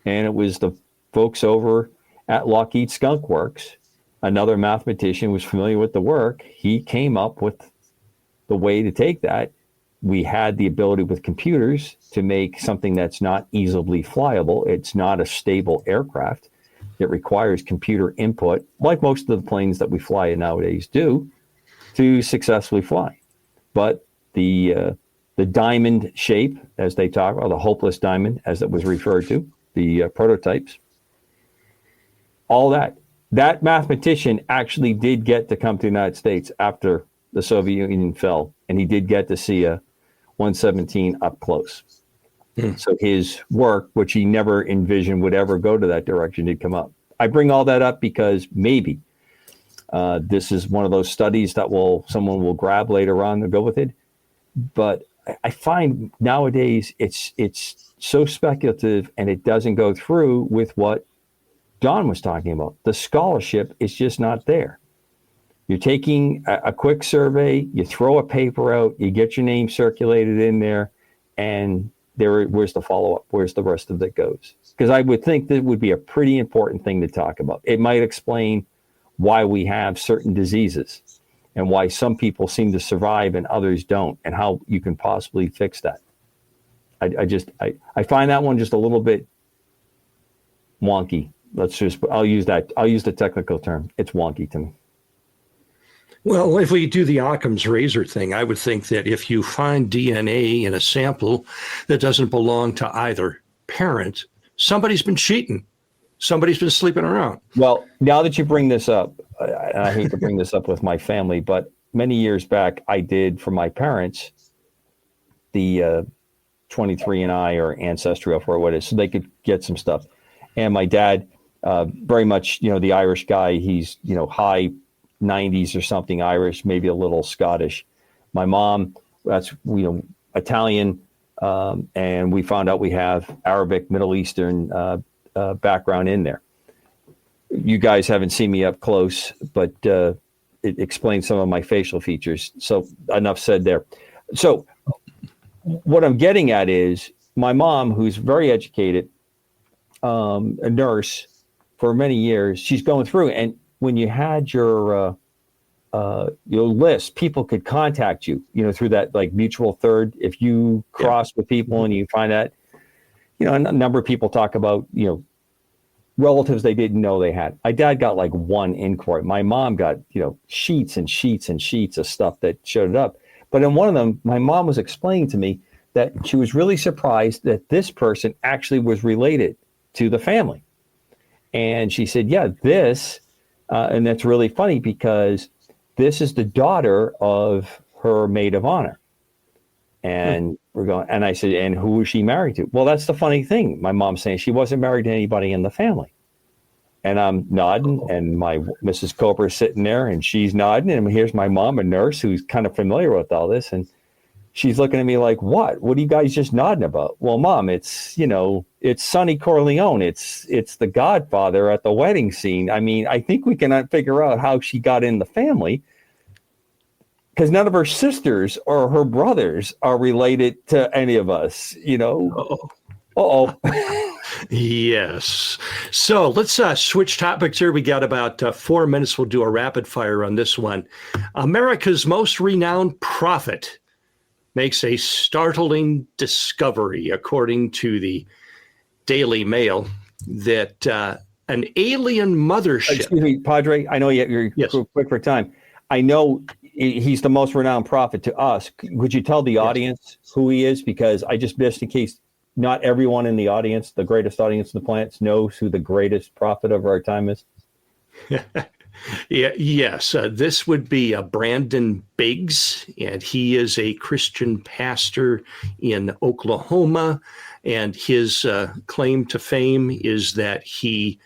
And it was the folks over at Lockheed Skunk Works, another mathematician was familiar with the work. He came up with the way to take that. We had the ability with computers to make something that's not easily flyable. It's not a stable aircraft. It requires computer input, like most of the planes that we fly nowadays do, to successfully fly. But the diamond shape, as they talk, or the hopeless diamond, as it was referred to, the prototypes, all that mathematician actually did get to come to the United States after the Soviet Union fell, and he did get to see a 117 up close. So his work, which he never envisioned would ever go to that direction, did come up. I bring all that up because maybe this is one of those studies that someone will grab later on to go with it. But I find nowadays it's so speculative, and it doesn't go through with what John was talking about. The scholarship is just not there. You're taking a quick survey, you throw a paper out, you get your name circulated in there, and where's the follow-up? Where's the rest of it goes? Because I would think that would be a pretty important thing to talk about. It might explain why we have certain diseases and why some people seem to survive and others don't, and how you can possibly fix that. I find that one just a little bit wonky. I'll use the technical term. It's wonky to me. Well, if we do the Occam's razor thing, I would think that if you find DNA in a sample that doesn't belong to either parent, somebody's been cheating. Somebody's been sleeping around. Well, now that you bring this up, and I hate to bring this up with my family, but many years back, I did for my parents the 23andMe or Ancestry or what it is, so they could get some stuff. And my dad, very much, the Irish guy, he's, high 90s or something Irish, maybe a little Scottish. My mom, that's, Italian, and we found out we have Arabic, Middle Eastern background in there. You guys haven't seen me up close, but it explains some of my facial features. So enough said there. So what I'm getting at is my mom, who's very educated, a nurse for many years, she's going through, and when you had your list, people could contact you, through that like mutual third. If you cross with people and you find that, a number of people talk about, relatives they didn't know they had. My dad got like one inquiry. My mom got, sheets and sheets and sheets of stuff that showed up. But in one of them, my mom was explaining to me that she was really surprised that this person actually was related to the family. And she said, this, and that's really funny because this is the daughter of her maid of honor. And we're going, and I said, and who was she married to? Well, that's the funny thing. My mom's saying she wasn't married to anybody in the family. And I'm nodding, and my Mrs. Cobra is sitting there, and she's nodding. And here's my mom, a nurse who's kind of familiar with all this. And she's looking at me like, what? What are you guys just nodding about? Well, Mom, it's Sonny Corleone. It's the Godfather at the wedding scene. I mean, I think we can figure out how she got in the family, because none of her sisters or her brothers are related to any of us, Yes. So let's switch topics here. We got about 4 minutes. We'll do a rapid fire on this one. America's most renowned prophet makes a startling discovery, according to the Daily Mail, that an alien mothership. Excuse me, Padre. I know you're quick for time. I know he's the most renowned prophet to us. Would you tell the audience who he is? Because I just missed, in case not everyone in the audience, the greatest audience on the planet, knows who the greatest prophet of our time is. Yes. This would be Brandon Biggs, and he is a Christian pastor in Oklahoma. And his claim to fame is that he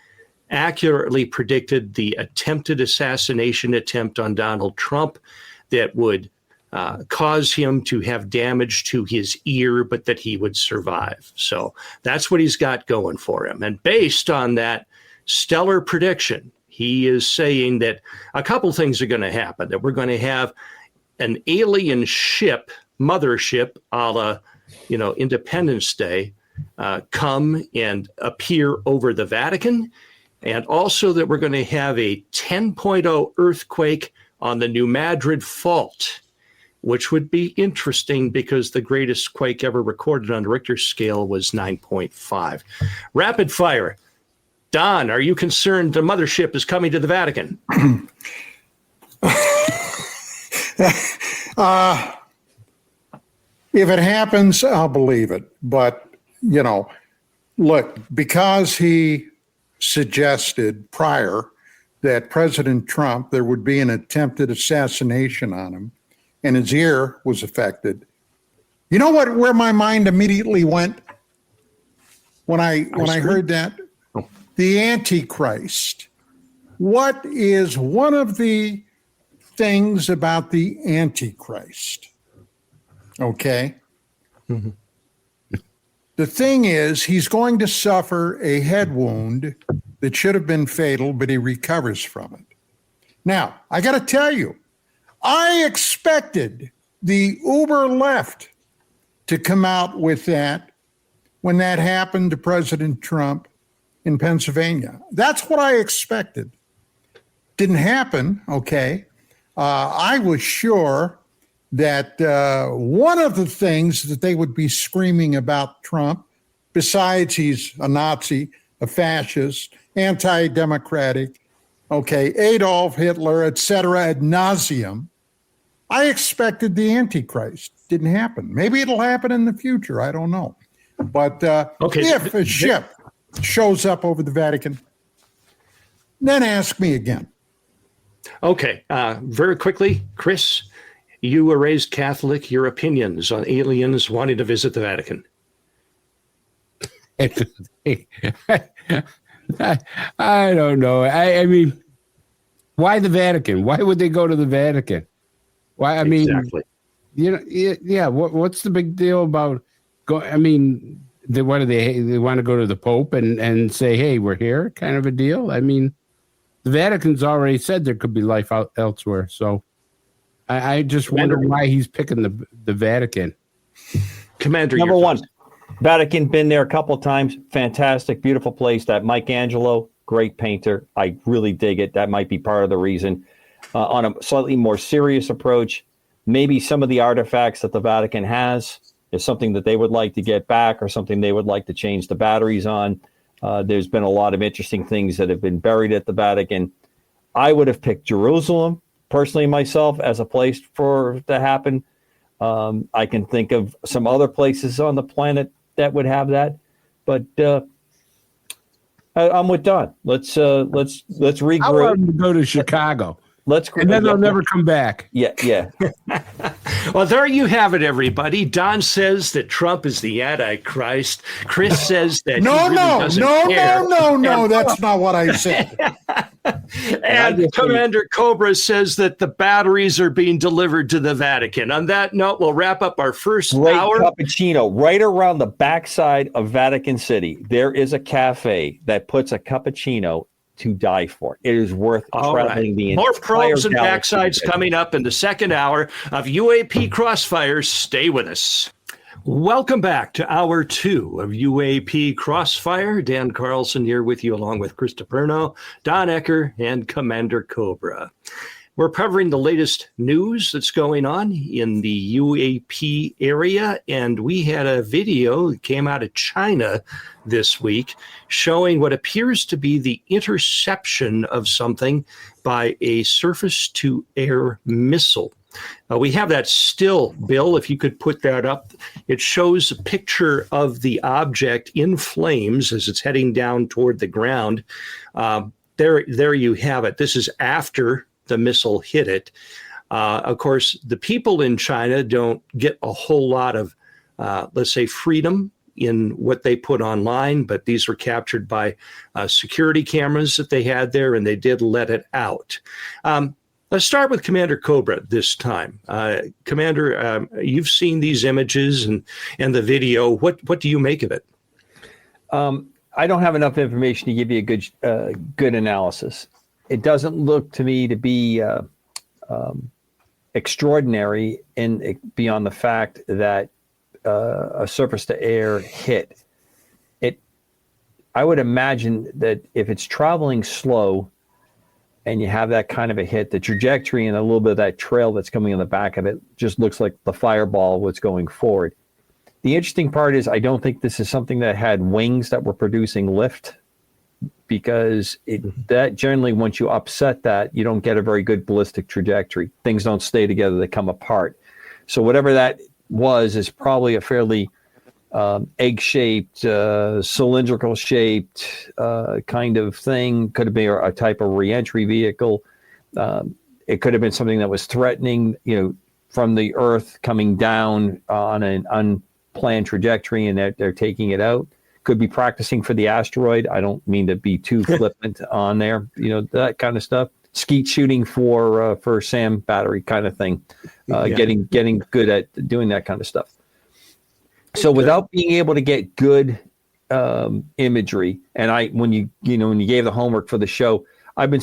accurately predicted the attempted assassination attempt on Donald Trump that would cause him to have damage to his ear, but that he would survive. So that's what he's got going for him. And based on that stellar prediction, he is saying that a couple things are going to happen, that we're going to have an alien ship, mothership, a la, Independence Day, come and appear over the Vatican. And also that we're going to have a 10.0 earthquake on the New Madrid Fault, which would be interesting because the greatest quake ever recorded on the Richter scale was 9.5. Rapid fire. Don, are you concerned the mothership is coming to the Vatican? If it happens, I'll believe it. But, look, because he suggested prior that President Trump, there would be an attempted assassination on him, and his ear was affected. You know where my mind immediately went when I heard that? The Antichrist. What is one of the things about the Antichrist? Okay. Mm-hmm. The thing is, he's going to suffer a head wound that should have been fatal, but he recovers from it. Now, I got to tell you, I expected the uber left to come out with that when that happened to President Trump in Pennsylvania. That's what I expected. Didn't happen, okay. I was sure that one of the things that they would be screaming about Trump, besides he's a Nazi, a fascist, anti-democratic, okay, Adolf Hitler, etc., ad nauseum, I expected the Antichrist. Didn't happen. Maybe it'll happen in the future. I don't know. But if a ship shows up over the Vatican, then ask me again. Okay. Very quickly, Chris, you were raised Catholic. Your opinions on aliens wanting to visit the Vatican? I don't know. I mean, why the Vatican? Why would they go to the Vatican? Why? I mean, exactly. You know, yeah. What's the big deal about go? I mean, they want to go to the Pope and say, "Hey, we're here," kind of a deal. I mean, the Vatican's already said there could be life out elsewhere. So, I just wonder why he's picking the Vatican. Commander, number one, Vatican, been there a couple of times. Fantastic, beautiful place. That Michelangelo, great painter. I really dig it. That might be part of the reason. On a slightly more serious approach, maybe some of the artifacts that the Vatican has is something that they would like to get back or something they would like to change the batteries on. There's been a lot of interesting things that have been buried at the Vatican. I would have picked Jerusalem, personally myself, as a place for to happen. I can think of some other places on the planet that would have that, but I'm with Don. Let's regroup. I want to go to Chicago. And then they'll never come back. Yeah. Well, there you have it, everybody. Don says that Trump is the Antichrist. Chris says that No, that's not what I said. And Commander Cobra says that the batteries are being delivered to the Vatican. On that note, we'll wrap up our first hour. Cappuccino, right around the backside of Vatican City, there is a cafe that puts a cappuccino to die for. It is worth traveling the entire More probes and galaxy. backsides coming up in the second hour of UAP Crossfire. Stay with us. Welcome back to hour 2 of UAP Crossfire. Dan Carlson here with you, along with Chris DePerno, Don Ecker, and Commander Cobra. We're covering the latest news that's going on in the UAP area, and we had a video that came out of China this week showing what appears to be the interception of something by a surface-to-air missile. We have that still, Bill, if you could put that up. It shows a picture of the object in flames as it's heading down toward the ground. There you have it. This is after the missile hit it. Of course, the people in China don't get a whole lot of, let's say, freedom in what they put online, but these were captured by security cameras that they had there, and they did let it out. Let's start with Commander Cobra this time. Commander, you've seen these images and the video. What do you make of it? I don't have enough information to give you a good analysis. It doesn't look to me to be extraordinary beyond the fact that a surface-to-air hit. I would imagine that if it's traveling slow and you have that kind of a hit, the trajectory and a little bit of that trail that's coming on the back of it just looks like the fireball was going forward. The interesting part is I don't think this is something that had wings that were producing lift, because that generally, once you upset that, you don't get a very good ballistic trajectory. Things don't stay together, they come apart. So whatever that was is probably a fairly egg-shaped, cylindrical-shaped kind of thing. Could have been a type of reentry vehicle. It could have been something that was threatening, from the Earth coming down on an unplanned trajectory, and they're taking it out. Could be practicing for the asteroid. I don't mean to be too flippant on there. That kind of stuff. Skeet shooting for SAM battery kind of thing. Getting good at doing that kind of stuff. So without being able to get good imagery. And when you gave the homework for the show, I've been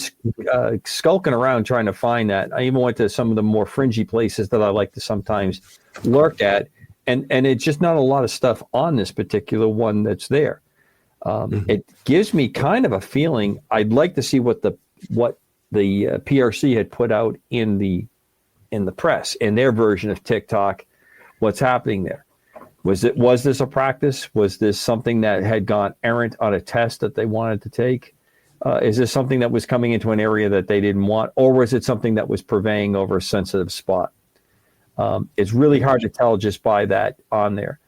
skulking around trying to find that. I even went to some of the more fringy places that I like to sometimes lurk at, and it's just not a lot of stuff on this particular one that's there. It gives me kind of a feeling. I'd like to see what the PRC had put out in the press in their version of TikTok. What's happening there? Was this a practice? Was this something that had gone errant on a test that they wanted to take? Is this something that was coming into an area that they didn't want, or was it something that was purveying over a sensitive spot? It's really hard to tell just by that on there.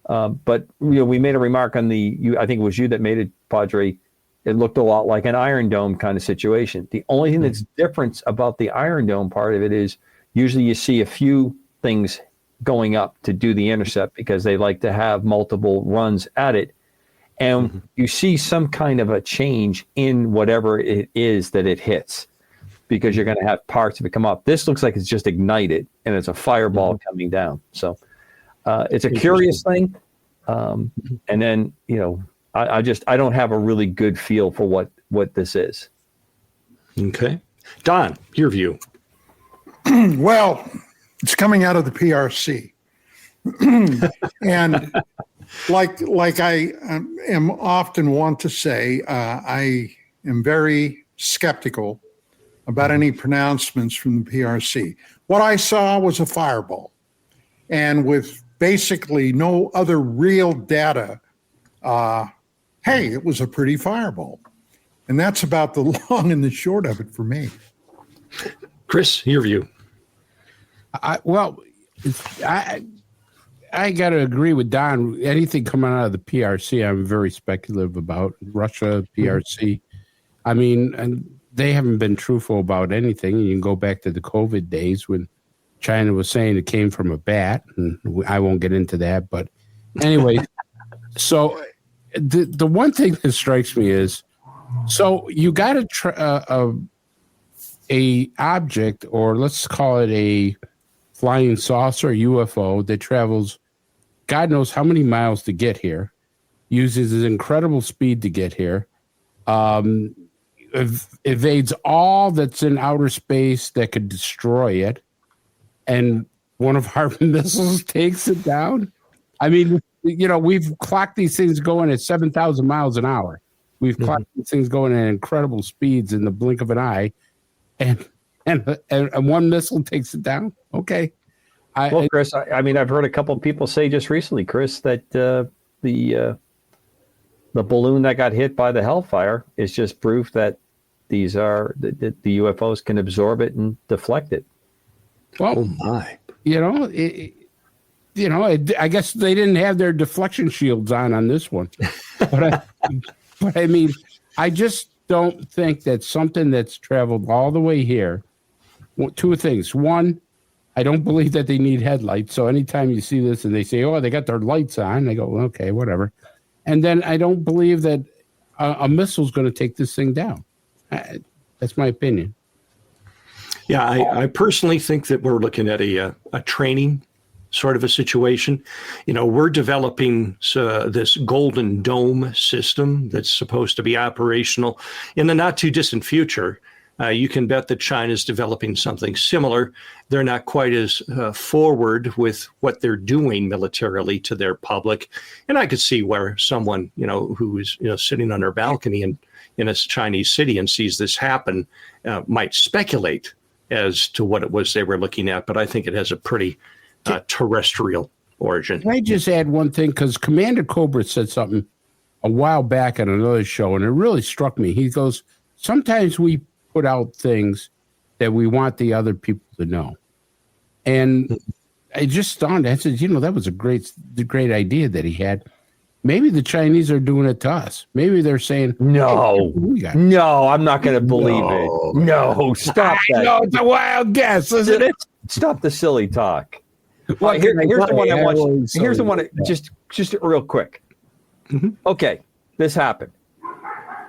But we made a remark on I think it was you that made it, Padre. It looked a lot like an Iron Dome kind of situation. The only thing that's different about the Iron Dome part of it is usually you see a few things going up to do the intercept because they like to have multiple runs at it. And you see some kind of a change in whatever it is that it hits, because you're going to have parts of it come up. This looks like it's just ignited and it's a fireball coming down. So it's a curious thing. And then, I don't have a really good feel for what this is. Okay. Don, your view. Well, it's coming out of the PRC. And like I am often want to say, I am very skeptical about any pronouncements from the PRC. What I saw was a fireball. And with basically no other real data, hey, it was a pretty fireball. And that's about the long and the short of it for me. Chris, your view. I got to agree with Don. Anything coming out of the PRC, I'm very speculative about. Russia, PRC. I mean, and they haven't been truthful about anything. You can go back to the COVID days when China was saying it came from a bat, and I won't get into that. But anyway, so the one thing that strikes me is, so you got a object, or let's call it a flying saucer, UFO, that travels God knows how many miles to get here, uses an incredible speed to get here, evades all that's in outer space that could destroy it, and one of our missiles takes it down. I mean, we've clocked these things going at 7,000 miles an hour. We've clocked these things going at incredible speeds in the blink of an eye, and one missile takes it down. Okay. Well, Chris, I've heard a couple of people say just recently, Chris, that the balloon that got hit by the Hellfire is just proof that the UFOs can absorb it and deflect it. Well, oh my! I guess they didn't have their deflection shields on this one, but I mean, I just don't think that something that's traveled all the way here. Two things. One, I don't believe that they need headlights. So anytime you see this and they say, "Oh, they got their lights on," I go, well, "Okay, whatever." And then I don't believe that a missile is going to take this thing down. That's my opinion. Yeah, I personally think that we're looking at a training sort of a situation. We're developing this Golden Dome system that's supposed to be operational in the not too distant future. You can bet that China's developing something similar. They're not quite as forward with what they're doing militarily to their public. And I could see where someone, who is sitting on their balcony in a Chinese city and sees this happen might speculate as to what it was they were looking at. But I think it has a pretty terrestrial origin. Can I just add one thing? Because Commander Cobra said something a while back on another show, and it really struck me. He goes, sometimes we put out things that we want the other people to know. And it just dawned. I said, that was a great idea that he had. Maybe the Chinese are doing it to us. Maybe they're saying, no, I'm not going to believe it. No, stop that. No, it's a wild guess, isn't it? Stop the silly talk. Well, here's the one I want. Here's the one. Just real quick. Okay, this happened.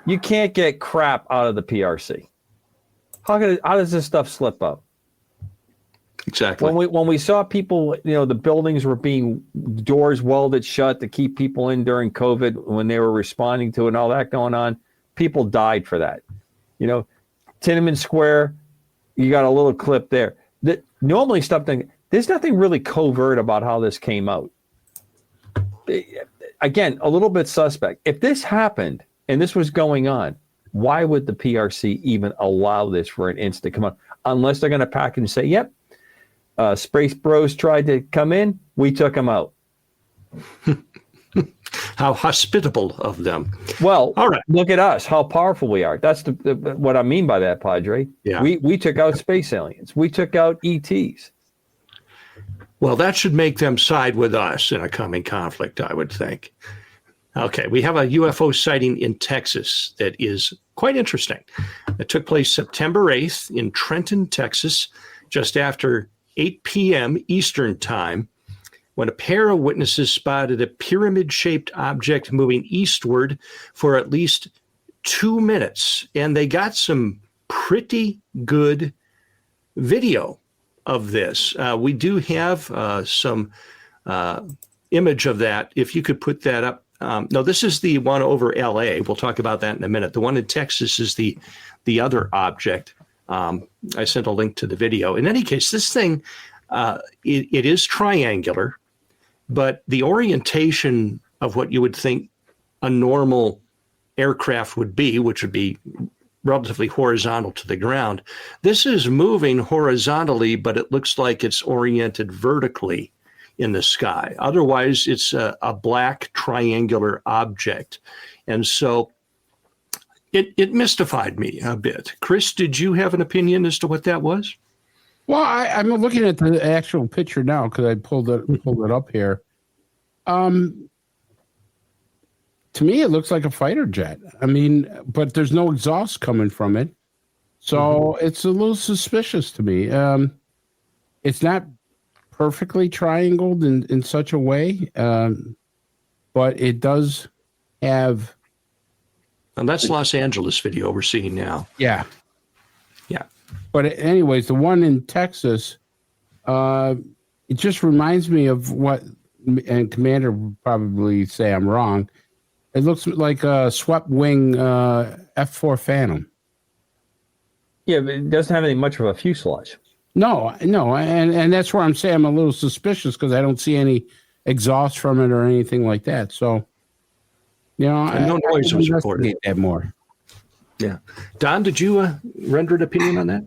You can't get crap out of the PRC. How does this stuff slip up? Exactly. When we saw people, the buildings were being doors welded shut to keep people in during COVID, when they were responding to it and all that going on, people died for that. Tiananmen Square, you got a little clip there. Normally there's nothing really covert about how this came out. Again, a little bit suspect. If this happened and this was going on, why would the PRC even allow this for an instant come on? Unless they're going to pack and say, yep, Space Bros tried to come in, we took them out. How hospitable of them. Well, all right. Look at us, how powerful we are. That's what I mean by that, Padre. Yeah. We took out space aliens. We took out ETs. Well, that should make them side with us in a coming conflict, I would think. Okay, we have a UFO sighting in Texas that is quite interesting. It took place September 8th in Trenton, Texas, just after 8 p.m. Eastern Time, when a pair of witnesses spotted a pyramid-shaped object moving eastward for at least 2 minutes. And they got some pretty good video of this. We do have some image of that. If you could put that up. No, this is the one over LA. We'll talk about that in a minute. The one in Texas is the other object. I sent a link to the video. In any case, this thing, it is triangular, but the orientation of what you would think a normal aircraft would be, which would be relatively horizontal to the ground, this is moving horizontally, but it looks like it's oriented vertically in the sky. Otherwise, it's a black triangular object. And so it mystified me a bit. Chris, did you have an opinion as to what that was? Well, I'm looking at the actual picture now because I pulled it up here. To me, it looks like a fighter jet. I mean, but there's no exhaust coming from it. So it's a little suspicious to me. It's not perfectly triangled in such a way, but it does have. And that's Los Angeles video we're seeing now. Yeah. Yeah. But anyways, the one in Texas, it just reminds me of what, and Commander would probably say I'm wrong. It looks like a swept wing F-4 Phantom. Yeah, but it doesn't have any much of a fuselage. No, and that's where I'm saying I'm a little suspicious because I don't see any exhaust from it or anything like that. So, and no noise was reported. That more. Yeah, Don, did you render an opinion on that?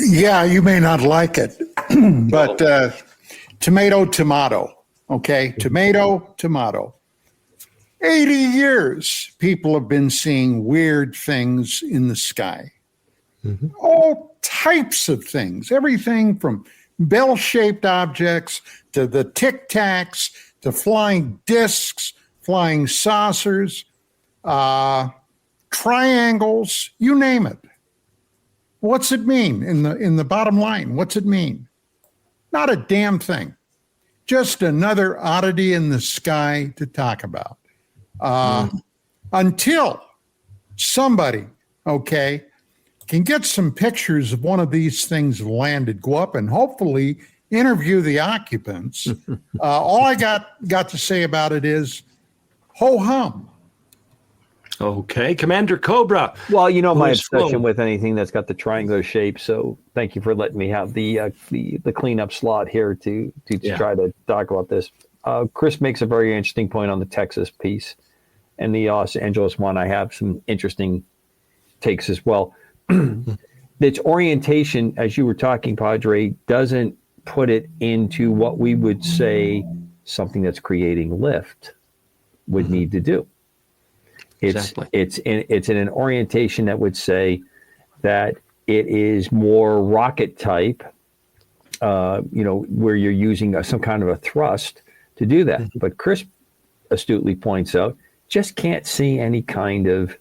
Yeah, you may not like it, but tomato. Okay, tomato. 80 years, people have been seeing weird things in the sky. All types of things, everything from bell-shaped objects to the tic-tacs to flying discs, flying saucers, triangles, you name it. What's it mean in the bottom line? What's it mean? Not a damn thing. Just another oddity in the sky to talk about. Until somebody, can get some pictures of one of these things landed, go up and hopefully interview the occupants. All I got to say about it is ho-hum. Okay, Commander Cobra. Well, my obsession with anything that's got the triangular shape. So thank you for letting me have the cleanup slot here to try to talk about this. Chris makes a very interesting point on the Texas piece, and the Los Angeles one. I have some interesting takes as well. Its orientation, as you were talking, Padre, doesn't put it into what we would say something that's creating lift would need to do. It's in an orientation that would say that it is more rocket type, where you're using some kind of a thrust to do that. But Chris astutely points out, just can't see any kind of,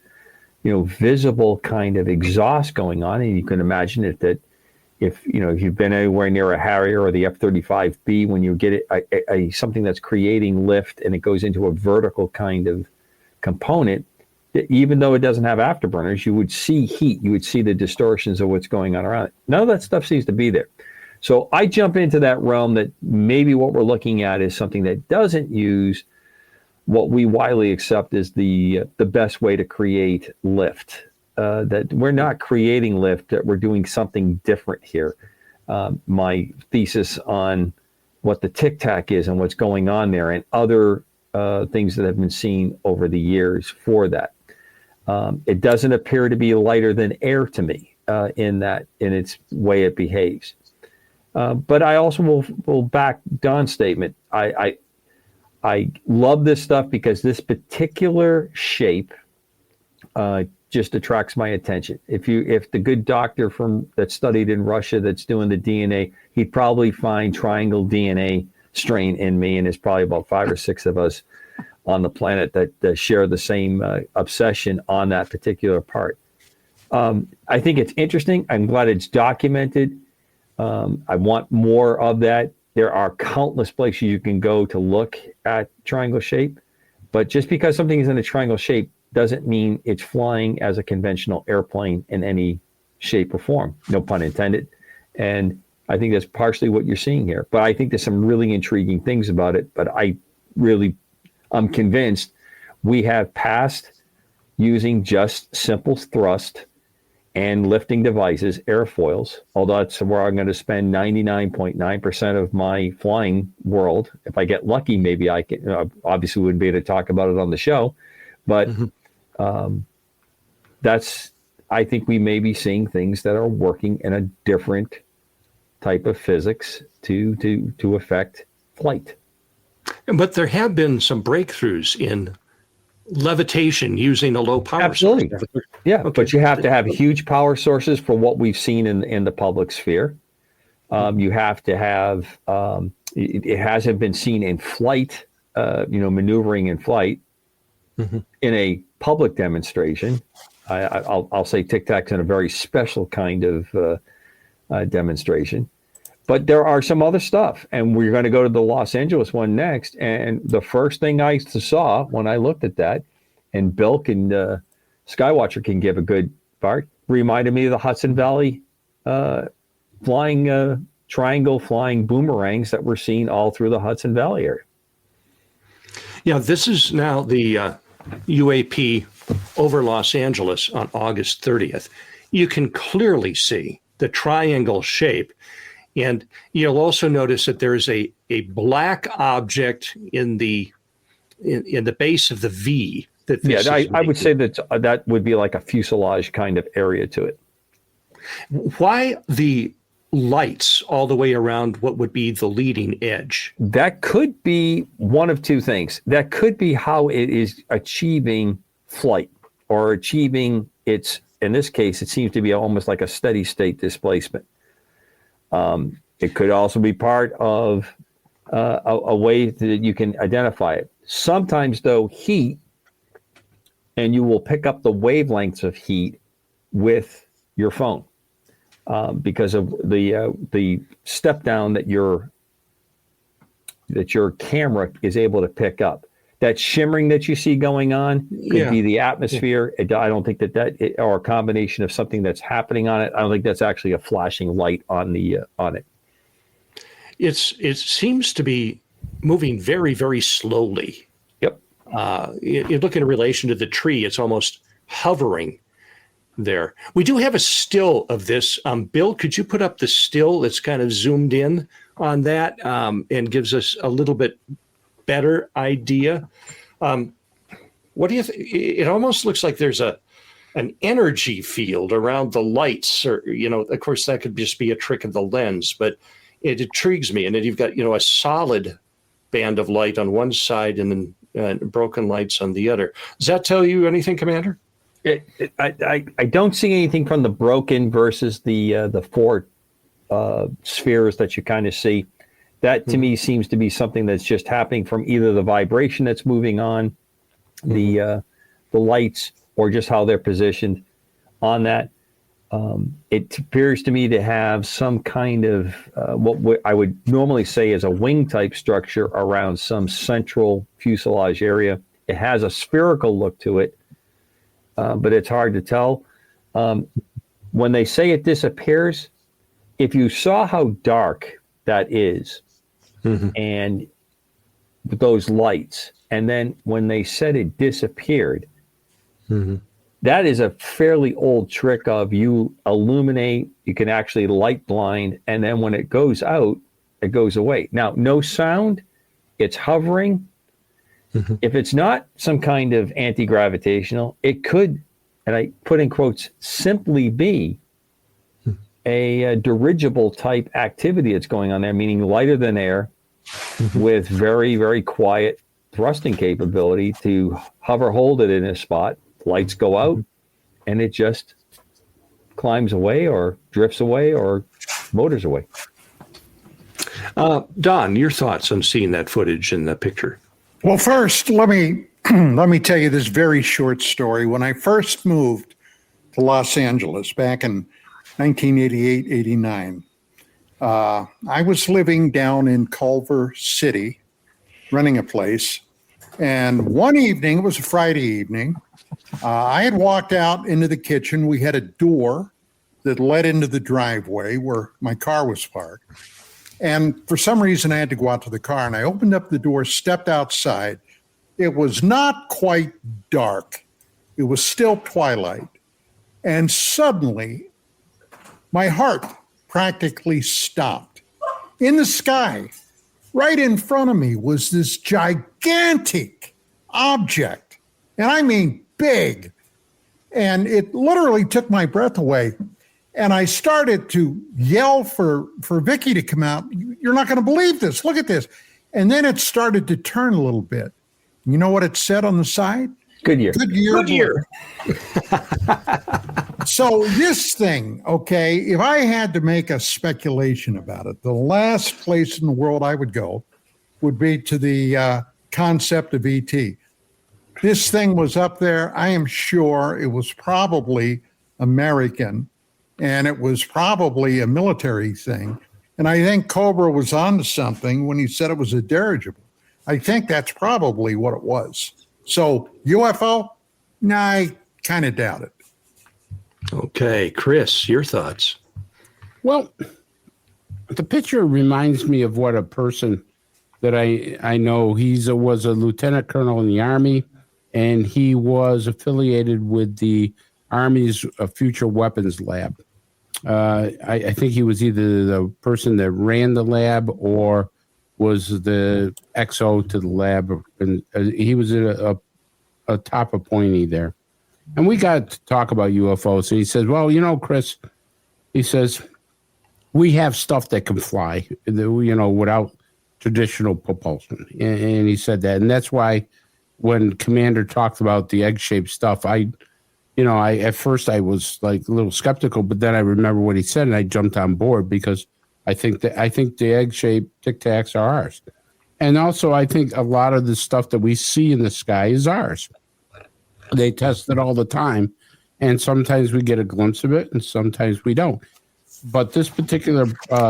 visible kind of exhaust going on. And you can imagine that if you've been anywhere near a Harrier or the F-35B, when you get something that's creating lift and it goes into a vertical kind of component, even though it doesn't have afterburners, you would see heat. You would see the distortions of what's going on around it. None of that stuff seems to be there. So I jump into that realm that maybe what we're looking at is something that doesn't use what we widely accept as the best way to create lift. That we're not creating lift, that we're doing something different here. My thesis on what the tic tac is and what's going on there, and other things that have been seen over the years for that. It doesn't appear to be lighter than air to me in its way it behaves. But I also will back Don's statement. I love this stuff because this particular shape just attracts my attention. If the good doctor that studied in Russia that's doing the DNA, he'd probably find triangle DNA strain in me, and there's probably about 5 or 6 of us on the planet that share the same obsession on that particular part. I think it's interesting. I'm glad it's documented. I want more of that. There are countless places you can go to look at triangle shape, but just because something is in a triangle shape doesn't mean it's flying as a conventional airplane in any shape or form, no pun intended. And I think that's partially what you're seeing here. But I think there's some really intriguing things about it. But I'm convinced we have passed using just simple thrust and lifting devices, airfoils, although that's where I'm going to spend 99.9% of my flying world. If I get lucky, maybe I can, obviously wouldn't be able to talk about it on the show, but I think we may be seeing things that are working in a different type of physics to affect flight. But there have been some breakthroughs in levitation using a low power Absolutely. source. Yeah, Okay. but you have to have huge power sources for what we've seen in the public sphere. You have to have, it hasn't been seen in flight, maneuvering in flight in a public demonstration. I'll say Tic Tac's in a very special kind of demonstration. But there are some other stuff, and we're going to go to the Los Angeles one next. And the first thing I saw when I looked at that, and Bill can, Skywatcher can give a good part, reminded me of the Hudson Valley flying triangle flying boomerangs that we're seeing all through the Hudson Valley area. Yeah, this is now the UAP over Los Angeles on August 30th. You can clearly see the triangle shape. And you'll also notice that there is a black object in the base of the V. I would say that would be like a fuselage kind of area to it. Why the lights all the way around what would be the leading edge? That could be one of two things. That could be how it is achieving flight, or achieving its, in this case, it seems to be almost like a steady state displacement. It could also be part of a way that you can identify it. Sometimes, though, heat, and you will pick up the wavelengths of heat with your phone because of the step down that your camera is able to pick up. That shimmering that you see going on could be the atmosphere. I don't think that or a combination of something that's happening on it. I don't think that's actually a flashing light on it. It seems to be moving very, very slowly. Yep. You look in relation to the tree; it's almost hovering there. We do have a still of this. Bill, could you put up the still that's kind of zoomed in on that and gives us a little bit better idea? What do you think? It almost looks like there's an energy field around the lights, or of course that could just be a trick of the lens, but it intrigues me. And then you've got a solid band of light on one side and then broken lights on the other. Does that tell you anything, Commander? I don't see anything from the broken versus the four spheres that you kind of see. That to me seems to be something that's just happening from either the vibration that's moving on the lights, or just how they're positioned on that. It appears to me to have some kind of what I would normally say is a wing type structure around some central fuselage area. It has a spherical look to it, but it's hard to tell. When they say it disappears, if you saw how dark that is, and those lights, and then when they said it disappeared, that is a fairly old trick of you illuminate, you can actually light blind, and then when it goes out, it goes away. Now, no sound, it's hovering. If it's not some kind of anti-gravitational, it could, and I put in quotes, simply be a dirigible type activity that's going on there, meaning lighter than air with very, very quiet thrusting capability to hover, hold it in a spot. Lights go out and it just climbs away or drifts away or motors away. Don, your thoughts on seeing that footage in the picture? Well, first, let me tell you this very short story. When I first moved to Los Angeles back in 1988, 89, I was living down in Culver City, running a place. And one evening, it was a Friday evening, I had walked out into the kitchen. We had a door that led into the driveway where my car was parked. And for some reason, I had to go out to the car, and I opened up the door, stepped outside. It was not quite dark. It was still twilight. And suddenly, my heart practically stopped. In the sky, right in front of me, was this gigantic object. And I mean big. And it literally took my breath away. And I started to yell for Vicky to come out. You're not going to believe this. Look at this. And then it started to turn a little bit. You know what it said on the side? Goodyear. Goodyear. So this thing, okay, if I had to make a speculation about it, the last place in the world I would go would be to the concept of ET. This thing was up there. I am sure it was probably American, and it was probably a military thing. And I think Cobra was onto something when he said it was a dirigible. I think that's probably what it was. So UFO? Nah, I kind of doubt it. Okay, Chris, your thoughts? Well, the picture reminds me of what a person that I know. Was a lieutenant colonel in the Army, and he was affiliated with the Army's Future Weapons Lab. I think he was either the person that ran the lab or was the XO to the lab, and he was a top appointee there. And we got to talk about UFOs. And he says, well, you know, Chris, he says, we have stuff that can fly, you know, without traditional propulsion. And he said that. And that's why when Commander talked about the egg-shaped stuff, at first I was like a little skeptical, but then I remember what he said and I jumped on board because I think the egg-shaped Tic Tacs are ours. And also I think a lot of the stuff that we see in the sky is ours. They test it all the time, and sometimes we get a glimpse of it and sometimes we don't. But this particular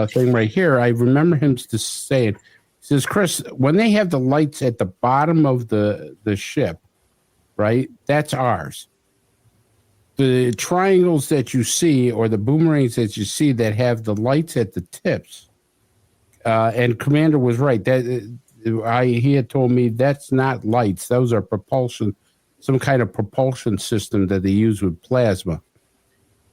thing right here, I remember him just saying, he says, Chris, when they have the lights at the bottom of the ship, right, that's ours. The triangles that you see or the boomerangs that you see that have the lights at the tips, and Commander was right. He had told me that's not lights. Those are propulsion, some kind of propulsion system that they use with plasma.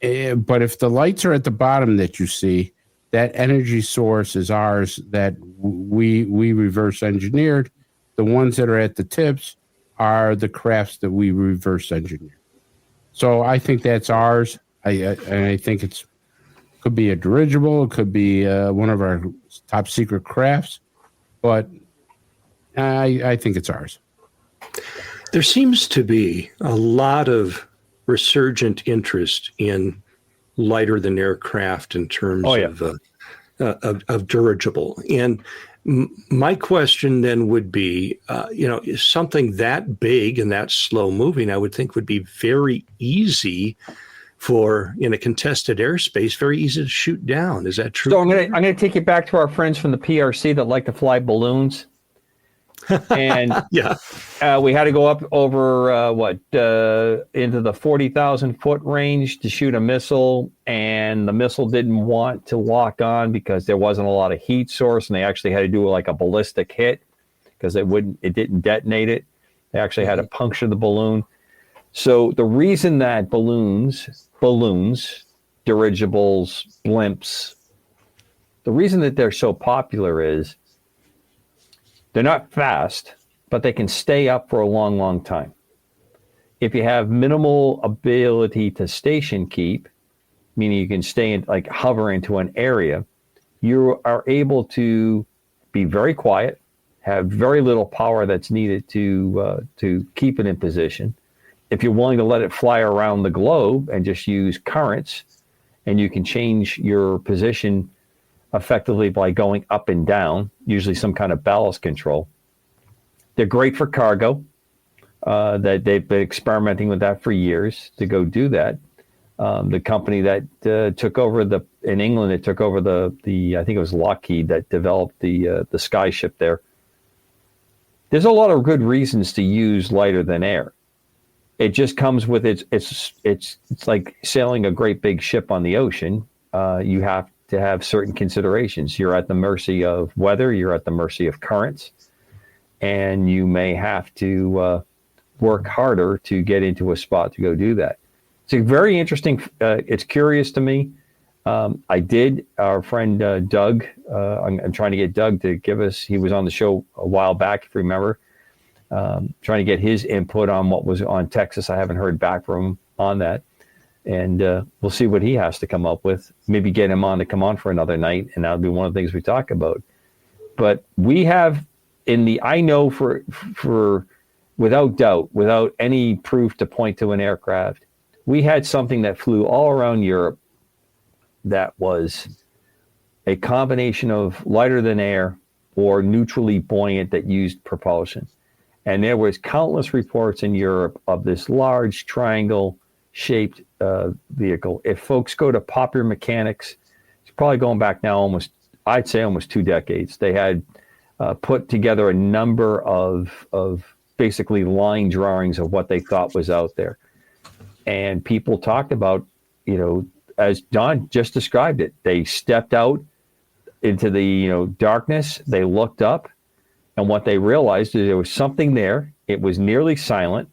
But if the lights are at the bottom that you see, that energy source is ours that we reverse engineered. The ones that are at the tips are the crafts that we reverse engineered. So I think that's ours. I think could be a dirigible. It could be one of our top secret crafts. But I think it's ours. There seems to be a lot of resurgent interest in lighter than aircraft in terms of dirigible. And my question then would be, is something that big and that slow moving, I would think would be very easy for, in a contested airspace, very easy to shoot down. Is that true? So I'm going to take you back to our friends from the PRC that like to fly balloons. And Yeah. we had to go up over into the 40,000 foot range to shoot a missile, and the missile didn't want to lock on because there wasn't a lot of heat source, and they actually had to do like a ballistic hit because it didn't detonate it. They actually had to puncture the balloon. So the reason that balloons, dirigibles, blimps, the reason that they're so popular is they're not fast, but they can stay up for a long, long time. If you have minimal ability to station keep, meaning you can stay in, like hover into an area, you are able to be very quiet, have very little power that's needed to keep it in position. If you're willing to let it fly around the globe and just use currents, and you can change your position effectively by going up and down, usually some kind of ballast control. They're great for cargo. That they've been experimenting with that for years to go do that. The company that took over in England, it took over the I think it was Lockheed that developed the Sky ship there. There's a lot of good reasons to use lighter than air. It just comes with it's like sailing a great big ship on the ocean. You have to have certain considerations. You're at the mercy of weather. You're at the mercy of currents, and you may have to work harder to get into a spot to go do that. It's a very interesting. It's curious to me. Our friend Doug. I'm trying to get Doug to give us. He was on the show a while back, if you remember. Trying to get his input on what was on Texas. I haven't heard back from him on that. And we'll see what he has to come up with. Maybe get him on to come on for another night, and that'll be one of the things we talk about. But we have I know for without doubt, without any proof to point to an aircraft, we had something that flew all around Europe that was a combination of lighter than air or neutrally buoyant that used propulsion. And there was countless reports in Europe of this large triangle-shaped vehicle. If folks go to Popular Mechanics, it's probably going back now almost 2 decades. They had put together a number of basically line drawings of what they thought was out there. And people talked about, as Don just described it, they stepped out into the darkness, they looked up, and what they realized is there was something there. It was nearly silent,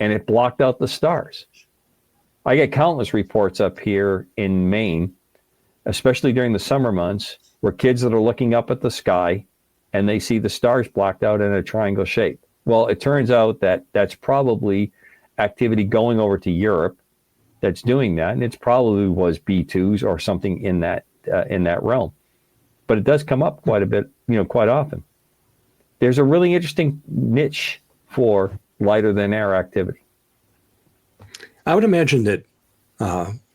and it blocked out the stars. I get countless reports up here in Maine, especially during the summer months, where kids that are looking up at the sky and they see the stars blocked out in a triangle shape. Well, it turns out that that's probably activity going over to Europe that's doing that, and it probably was B-2s or something in that realm. But it does come up quite a bit, quite often. There's a really interesting niche for lighter than air activity. I would imagine that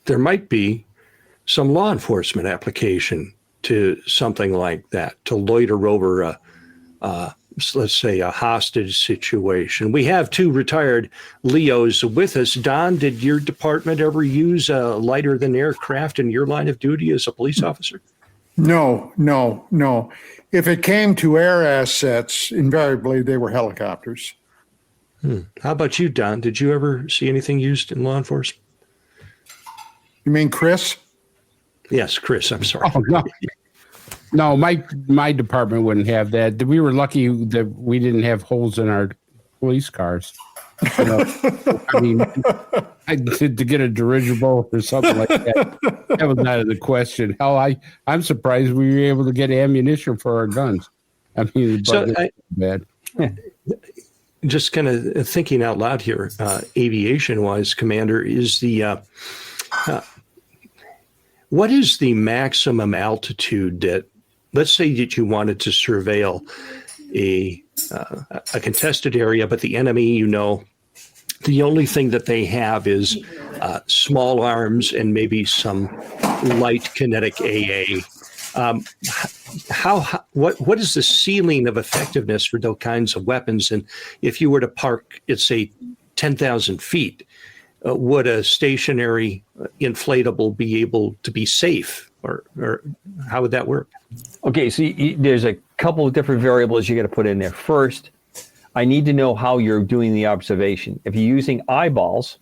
there might be some law enforcement application to something like that, to loiter over let's say a hostage situation. We have 2 retired Leos with us. Don, did your department ever use a lighter than aircraft in your line of duty as a police officer? No. If it came to air assets, invariably they were helicopters. How about you, Don? Did you ever see anything used in law enforcement? You mean Chris? Yes, Chris, I'm sorry. Oh, no. No, my department wouldn't have that. We were lucky that we didn't have holes in our police cars. I mean, to get a dirigible or something like that was not the question. Hell, I'm surprised we were able to get ammunition for our guns. I mean, bad. Just kind of thinking out loud here, aviation-wise, Commander, is what is the maximum altitude that, let's say that you wanted to surveil a contested area, but the enemy, the only thing that they have is small arms and maybe some light kinetic AA. What is the ceiling of effectiveness for those kinds of weapons? And if you were to park at, say, 10,000 feet, would a stationary inflatable be able to be safe or how would that work? Okay, so there's a couple of different variables you got to put in there. First, I need to know how you're doing the observation. If you're using eyeballs,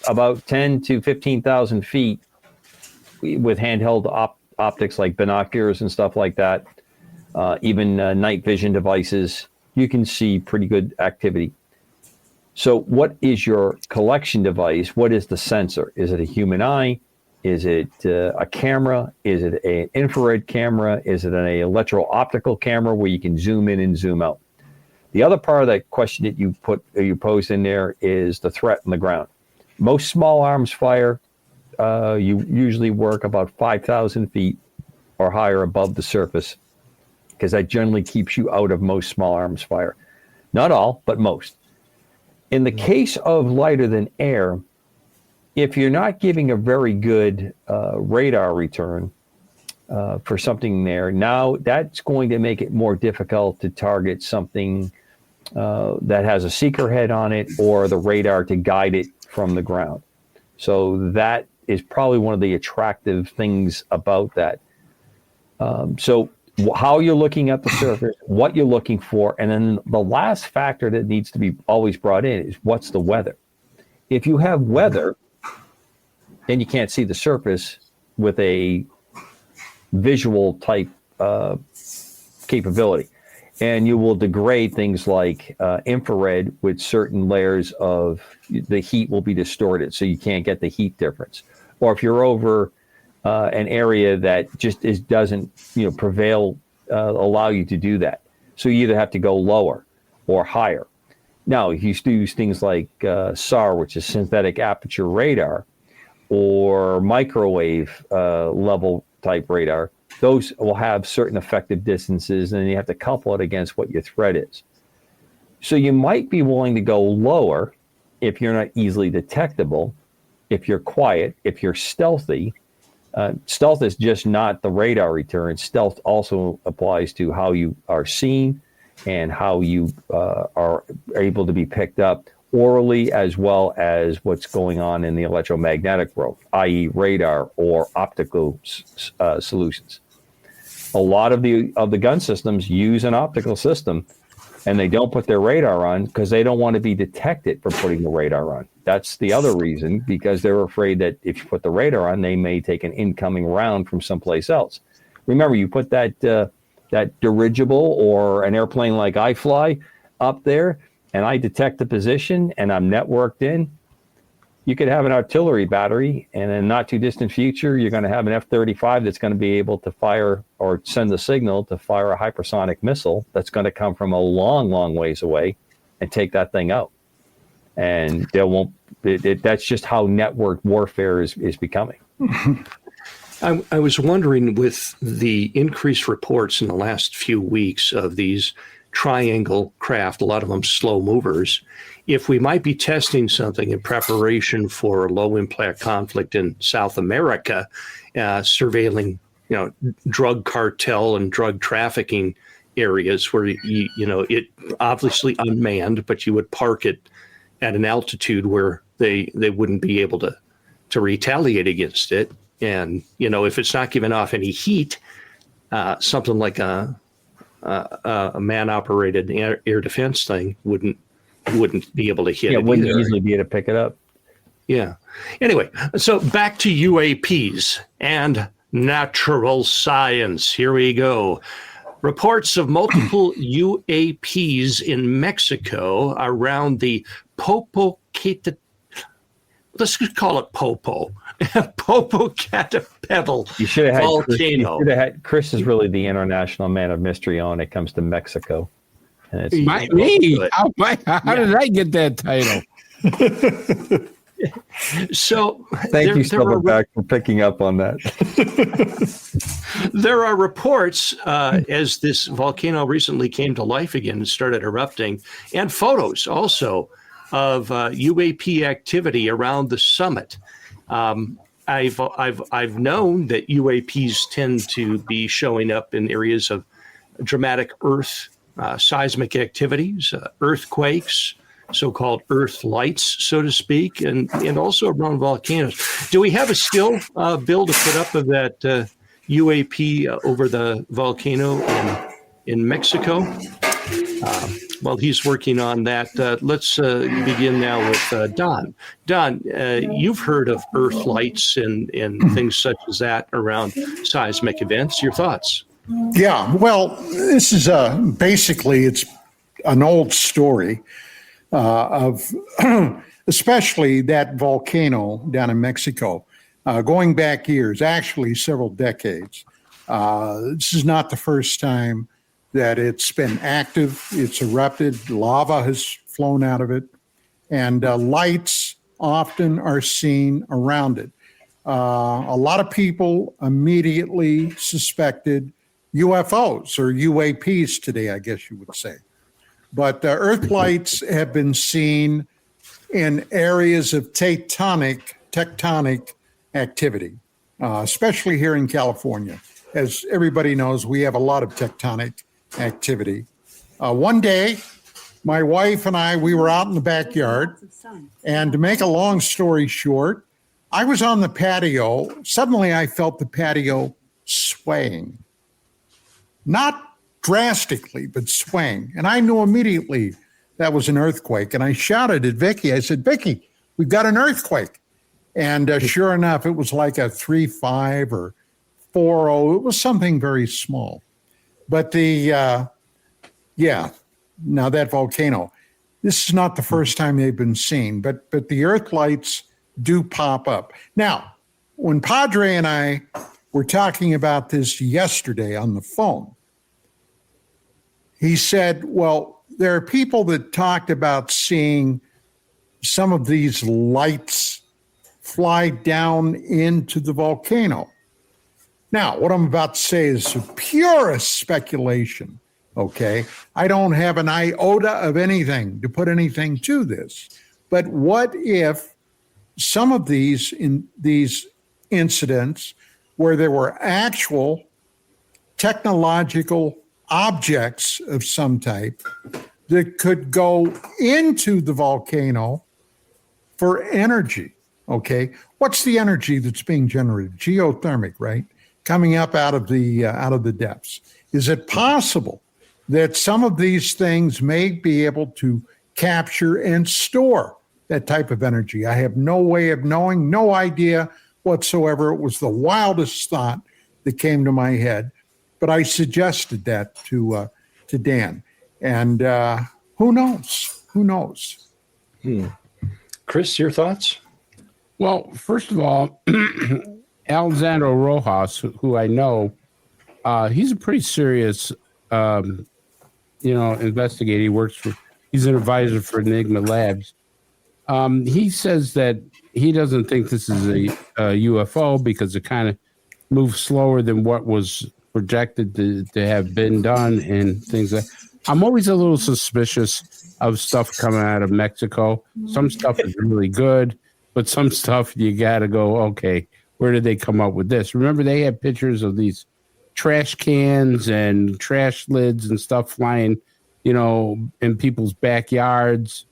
about 10 to 15,000 feet with handheld optics like binoculars and stuff like that, even night vision devices, you can see pretty good activity. So what is your collection device? What is the sensor? Is it a human eye? Is it a camera? Is it an infrared camera? Is it an electro-optical camera where you can zoom in and zoom out? The other part of that question that you posed in there is the threat on the ground. Most small arms fire, you usually work about 5,000 feet or higher above the surface, because that generally keeps you out of most small arms fire. Not all, but most. In the case of lighter than air, if you're not giving a very good radar return for something there, now that's going to make it more difficult to target something that has a seeker head on it or the radar to guide it from the ground. So that is probably one of the attractive things about that. So how you're looking at the surface, what you're looking for, and then the last factor that needs to be always brought in is what's the weather. If you have weather, then you can't see the surface with a visual type capability. And you will degrade things like infrared with certain layers of the heat will be distorted, so you can't get the heat difference. Or if you're over an area that just doesn't prevail, allow you to do that. So you either have to go lower or higher. Now, if you use things like SAR, which is synthetic aperture radar, or microwave level type radar, those will have certain effective distances, and you have to couple it against what your threat is. So you might be willing to go lower if you're not easily detectable, if you're quiet, if you're stealthy. Stealth is just not the radar return. Stealth also applies to how you are seen and how you are able to be picked up orally, as well as what's going on in the electromagnetic world, i.e. radar or optical solutions. A lot of the gun systems use an optical system, and they don't put their radar on because they don't want to be detected for putting the radar on. That's the other reason, because they're afraid that if you put the radar on, they may take an incoming round from someplace else. Remember, you put that dirigible or an airplane like I fly up there, and I detect the position and I'm networked in, you could have an artillery battery, and in not too distant future, you're going to have an F-35 that's going to be able to fire or send the signal to fire a hypersonic missile that's going to come from a long, long ways away and take that thing out. And that's just how networked warfare is becoming. I was wondering, with the increased reports in the last few weeks of these triangle craft, a lot of them slow movers, if we might be testing something in preparation for a low impact conflict in South America, surveilling, drug cartel and drug trafficking areas where it obviously unmanned, but you would park it at an altitude where they wouldn't be able to retaliate against it. And if it's not giving off any heat, something like a man-operated air defense thing wouldn't be able to hit it. Wouldn't easily be able to pick it up. Yeah. Anyway, so back to UAPs and natural science. Here we go. Reports of multiple UAPs in Mexico around the Popocatépetl. Let's just call it Popo. Popocatépetl You should have had volcano. Chris is really the international man of mystery when it comes to Mexico. And it's How did I get that title? So thank you, Silverback, for picking up on that. There are reports as this volcano recently came to life again and started erupting, and photos also of UAP activity around the summit. I've known that UAPs tend to be showing up in areas of dramatic Earth seismic activities, earthquakes, so-called Earth lights, so to speak, and also around volcanoes. Do we have a still, Bill, to put up of that UAP over the volcano in Mexico? While he's working on that, let's begin now with Don. Don, you've heard of Earth lights and things such as that around seismic events. Your thoughts? Yeah, well, this is basically it's an old story of especially that volcano down in Mexico, going back years, actually several decades. This is not the first time that it's been active. It's erupted. Lava has flown out of it, and lights often are seen around it. A lot of people immediately suspected UFOs or UAPs today, I guess you would say. But Earth lights have been seen in areas of tectonic activity, especially here in California. As everybody knows, we have a lot of tectonic activity. One day, my wife and I, we were out in the backyard, and to make a long story short, I was on the patio. Suddenly, I felt the patio swaying. Not drastically, but swaying. And I knew immediately that was an earthquake. And I shouted at Vicky, I said, Vicky, we've got an earthquake. And sure enough, it was like a 3.5 or 4.0. It was something very small. But now that volcano, this is not the first time they've been seen, but the Earth lights do pop up. Now, when Padre and I were talking about this yesterday on the phone, he said, well, there are people that talked about seeing some of these lights fly down into the volcano. Now, what I'm about to say is the purest speculation, okay? I don't have an iota of anything to put anything to this. But what if some of these incidents where there were actual technological objects of some type that could go into the volcano for energy, okay? What's the energy that's being generated? Geothermic, right? Coming up out of the depths. Is it possible that some of these things may be able to capture and store that type of energy? I have no way of knowing, no idea whatsoever. It was the wildest thought that came to my head, but I suggested that to Dan, and who knows? Who knows? Chris, your thoughts? Well, first of all, Alexandro Rojas, who I know, he's a pretty serious, investigator. He's an advisor for Enigma Labs. He says that he doesn't think this is a UFO because it kind of moves slower than what was projected to have been done and things like that. I'm always a little suspicious of stuff coming out of Mexico. Some stuff is really good, but some stuff you got to go, okay, where did they come up with this? Remember, they had pictures of these trash cans and trash lids and stuff flying, in people's backyards.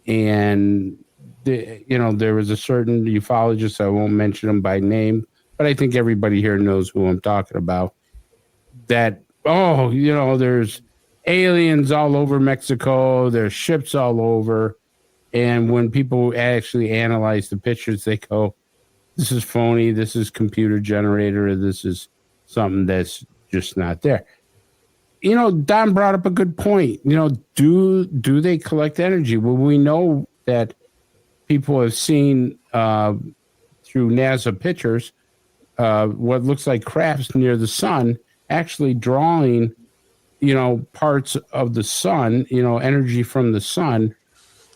And, there was a certain ufologist, I won't mention him by name, but I think everybody here knows who I'm talking about, that, there's aliens all over Mexico, there's ships all over. And when people actually analyze the pictures, they go, this is phony, this is computer generated, or this is something that's just not there. Don brought up a good point. Do they collect energy? Well, we know that people have seen through NASA pictures what looks like crafts near the sun actually drawing, parts of the sun, energy from the sun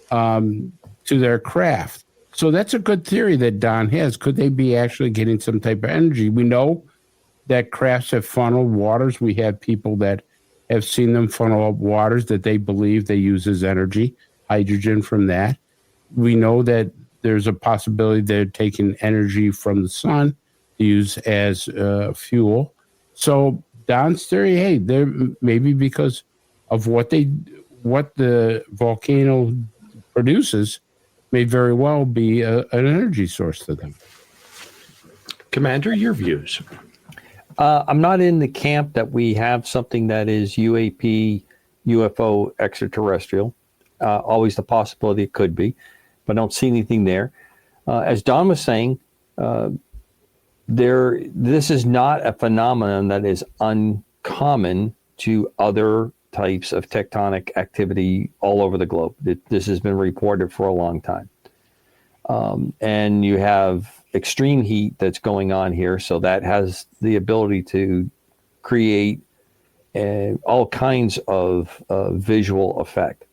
to their craft. So that's a good theory that Don has. Could they be actually getting some type of energy? We know that crafts have funneled waters. We have people that have seen them funnel up waters that they believe they use as energy, hydrogen from that. We know that there's a possibility they're taking energy from the sun to use as fuel. So Don's theory, hey, they're maybe because of what the volcano produces may very well be an energy source to them. Commander, your views. I'm not in the camp that we have something that is UAP, UFO extraterrestrial. Always the possibility it could be, but I don't see anything there. As Don was saying, this is not a phenomenon that is uncommon to other types of tectonic activity all over the globe. This has been reported for a long time. And you have extreme heat that's going on here, so that has the ability to create all kinds of visual effect.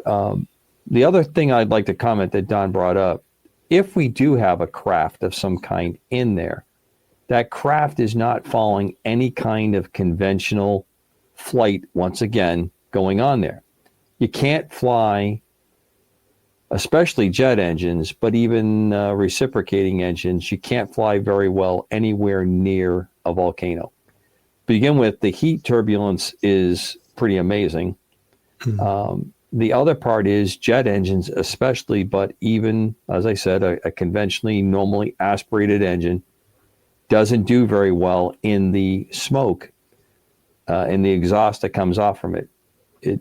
The other thing I'd like to comment that Don brought up, if we do have a craft of some kind in there, that craft is not following any kind of conventional flight, once again, going on there. You can't fly, especially jet engines, but even reciprocating engines, you can't fly very well anywhere near a volcano. Begin with, the heat turbulence is pretty amazing. The other part is jet engines especially, but even, as I said, a conventionally, normally aspirated engine doesn't do very well in the smoke, in the exhaust that comes off from it.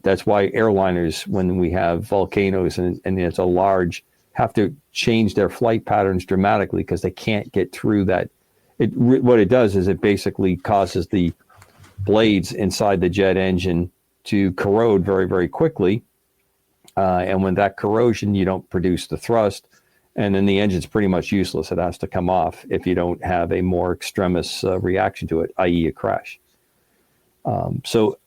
That's why airliners, when we have volcanoes and it's a large, have to change their flight patterns dramatically because they can't get through that. What it does is it basically causes the blades inside the jet engine to corrode very, very quickly. And when that corrosion, you don't produce the thrust, and then the engine's pretty much useless. It has to come off if you don't have a more extremist reaction to it, i.e. a crash. There's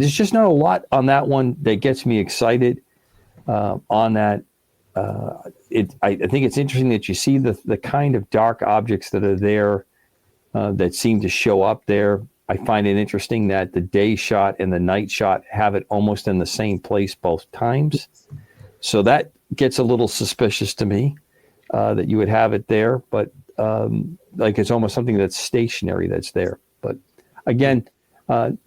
just not a lot on that one that gets me excited on that. I think it's interesting that you see the kind of dark objects that are there that seem to show up there. I find it interesting that the day shot and the night shot have it almost in the same place both times. So that gets a little suspicious to me that you would have it there, but like it's almost something that's stationary that's there. But again,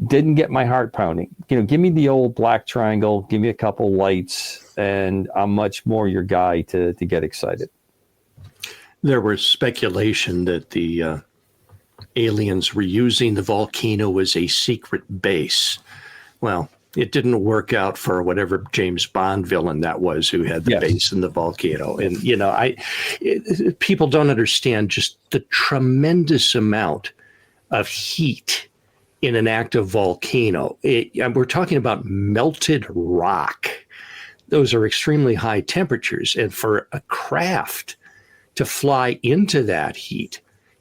didn't get my heart pounding. Give me the old black triangle, give me a couple lights, and I'm much more your guy to get excited. There was speculation that the aliens were using the volcano as a secret base. Well, it didn't work out for whatever James Bond villain that was who had the base in the volcano. And, people don't understand just the tremendous amount of heat in an active volcano. We're talking about melted rock. Those are extremely high temperatures. And for a craft to fly into that heat,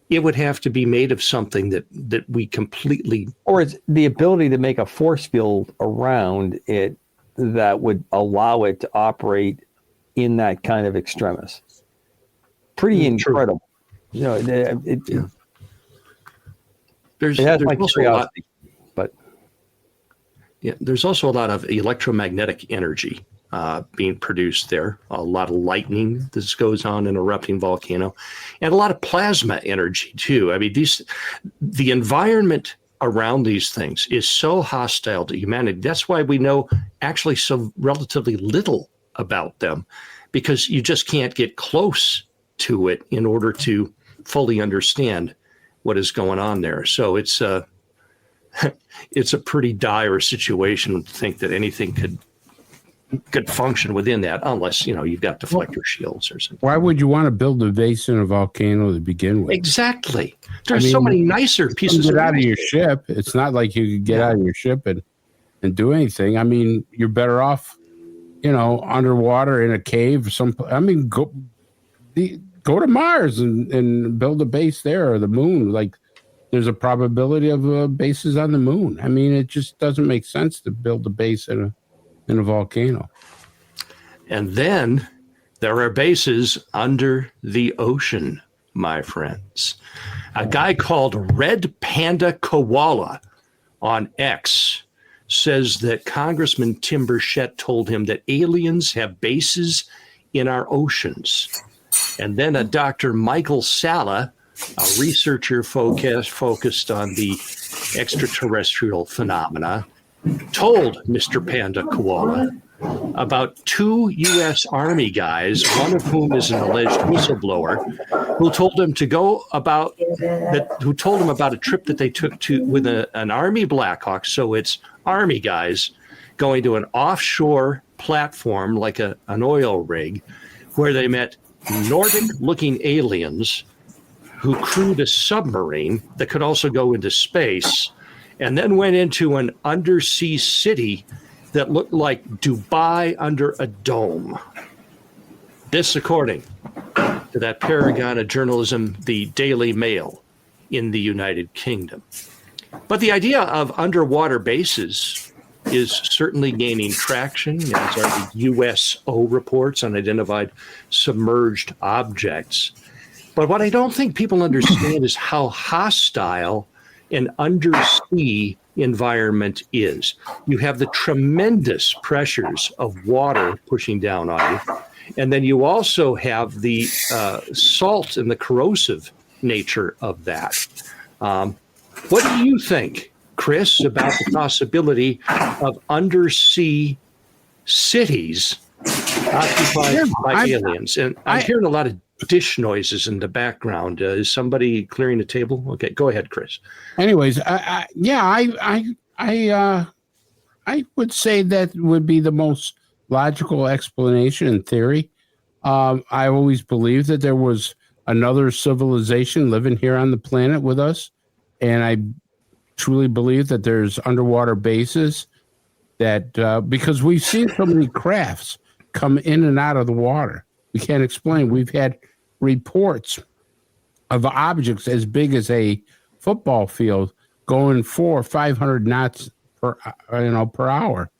it would have to be made of something that we completely... Or it's the ability to make a force field around it that would allow it to operate in that kind of extremis. Pretty incredible. There's my also a lot, but there's also a lot of electromagnetic energy being produced there. A lot of lightning that goes on in an erupting volcano, and a lot of plasma energy too. I mean, the environment around these things is so hostile to humanity. That's why we know actually so relatively little about them, because you just can't get close to it in order to fully understand what is going on there. So it's a pretty dire situation to think that anything could function within that, unless you've got deflector shields or something. Why would you want to build a base in a volcano to begin with? Exactly. There's so many nicer pieces. Get out of your ship. It's not like you could get out of your ship and do anything. I mean, you're better off, underwater in a cave. Go to Mars and build a base there, or the moon. Like, there's a probability of bases on the moon. I mean, it just doesn't make sense to build a base in a volcano. And then there are bases under the ocean, my friends. A guy called Red Panda Koala on X says that Congressman Tim Burchett told him that aliens have bases in our oceans. And then a Dr. Michael Salla, a researcher focused on the extraterrestrial phenomena, told Mr. Panda Koala about 2 U.S. Army guys, one of whom is an alleged whistleblower, who told him about a trip that they took to with an Army Blackhawk. So it's Army guys going to an offshore platform like an oil rig, where they met Nordic-looking aliens who crewed a submarine that could also go into space, and then went into an undersea city that looked like Dubai under a dome. This, according to that paragon of journalism, the Daily Mail in the United Kingdom. But the idea of underwater bases is certainly gaining traction, as are the USO reports on identified submerged objects. But what I don't think people understand is how hostile an undersea environment is. You have the tremendous pressures of water pushing down on you. And then you also have the salt and the corrosive nature of that. What do you think, Chris, about the possibility of undersea cities occupied by aliens? And I'm hearing a lot of dish noises in the background. Is somebody clearing the table? Okay, go ahead, Chris. Anyways, I would say that would be the most logical explanation in theory. I always believed that there was another civilization living here on the planet with us, and I truly believe that there's underwater bases that because we've seen so many crafts come in and out of the water. We can't explain. We've had reports of objects as big as a football field going 400 or 500 knots per hour.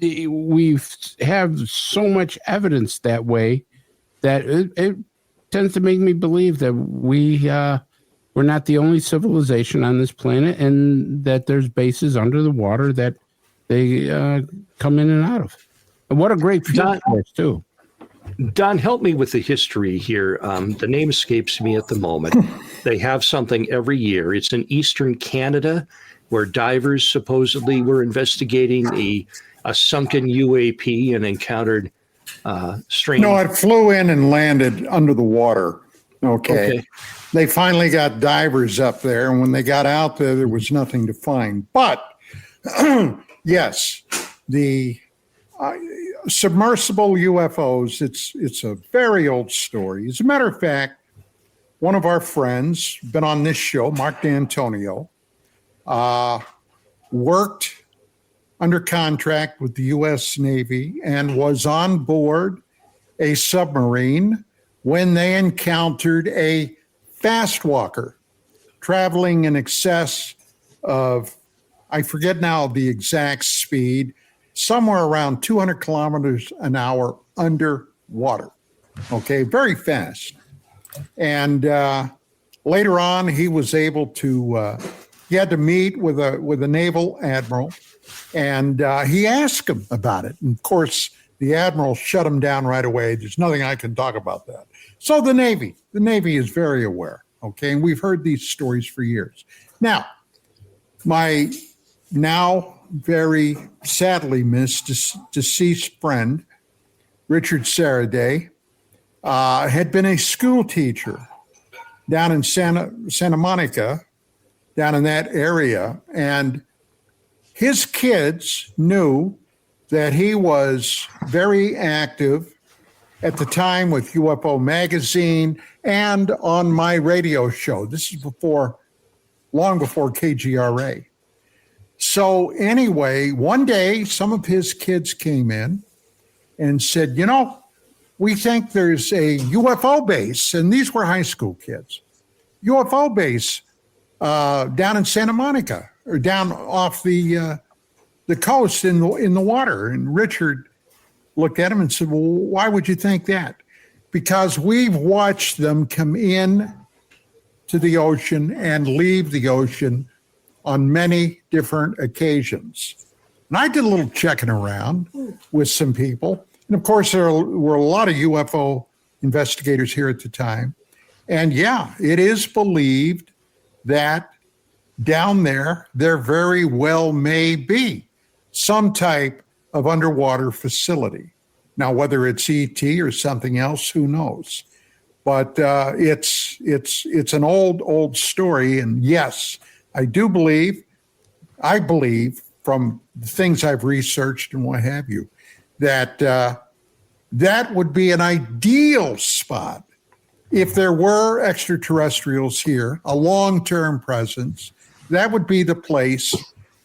We have so much evidence that way that it tends to make me believe that we're not the only civilization on this planet, and that there's bases under the water that they come in and out of. And what a great future for us, too. Don, help me with the history here. The name escapes me at the moment. They have something every year. It's in eastern Canada, where divers supposedly were investigating a sunken UAP and encountered strange... No, it flew in and landed under the water. Okay. They finally got divers up there, and when they got out there was nothing to find. But, yes, the... submersible UFOs, it's a very old story. As a matter of fact, one of our friends, been on this show, Mark D'Antonio, worked under contract with the U.S. Navy and was on board a submarine when they encountered a fast walker traveling in excess of, I forget now the exact speed, somewhere around 200 kilometers an hour underwater. Okay, very fast. And later on, he was able to, he had to meet with a naval admiral, and he asked him about it. And of course, the admiral shut him down right away. There's nothing I can talk about that. So the Navy is very aware. Okay, and we've heard these stories for years. Now, my now very sadly missed deceased friend, Richard Saraday, had been a school teacher down in Santa Monica, down in that area. And his kids knew that he was very active at the time with UFO Magazine and on my radio show. This is long before KGRA. So anyway, one day, some of his kids came in and said, we think there's a UFO base, and these were high school kids, UFO base down in Santa Monica, or down off the coast in the water. And Richard looked at him and said, well, why would you think that? Because we've watched them come in to the ocean and leave the ocean on many different occasions. And I did a little checking around with some people. And of course, there were a lot of UFO investigators here at the time. And yeah, it is believed that down there very well may be some type of underwater facility. Now, whether it's ET or something else, who knows? But it's an old story. And yes, I believe from the things I've researched and what have you, that that would be an ideal spot if there were extraterrestrials here, a long-term presence. That would be the place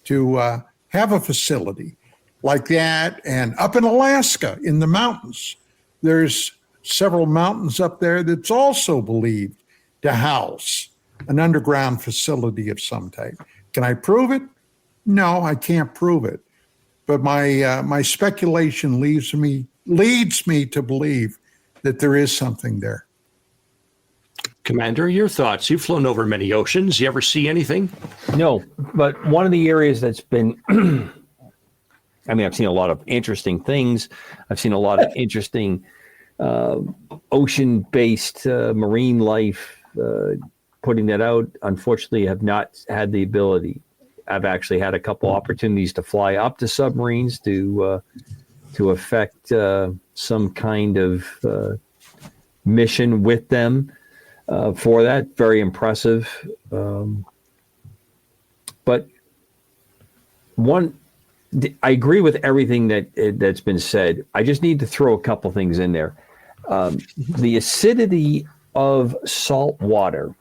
to have a facility like that. And up in Alaska, in the mountains, there's several mountains up there that's also believed to house an underground facility of some type. Can I prove it? No, I can't prove it. But my speculation leads me to believe that there is something there. Commander, your thoughts? You've flown over many oceans. You ever see anything? No, but one of the areas that's been, I mean, I've seen a lot of interesting things. I've seen a lot of interesting ocean-based marine life, putting that out. Unfortunately, have not had the ability. I've actually had a couple opportunities to fly up to submarines to affect some kind of mission with them for that. Very impressive. But I agree with everything that's been said. I just need to throw a couple things in there. The acidity of salt water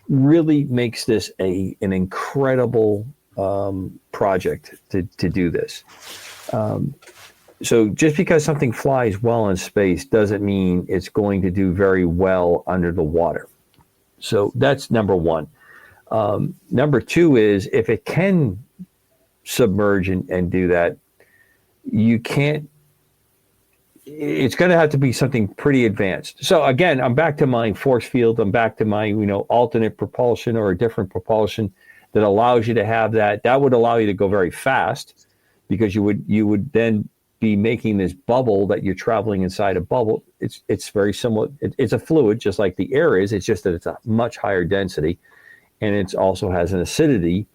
really makes this an incredible project to do this. So just because something flies well in space doesn't mean it's going to do very well under the water. So that's number one. Number two is, if it can submerge and do that, you can't, it's going to have to be something pretty advanced. So again, I'm back to my force field. I'm back to my, alternate propulsion or a different propulsion that allows you to have that. That would allow you to go very fast, because you would then be making this bubble that you're traveling inside a bubble. It's very similar. It's a fluid, just like the air is. It's just that it's a much higher density, and it also has an acidity.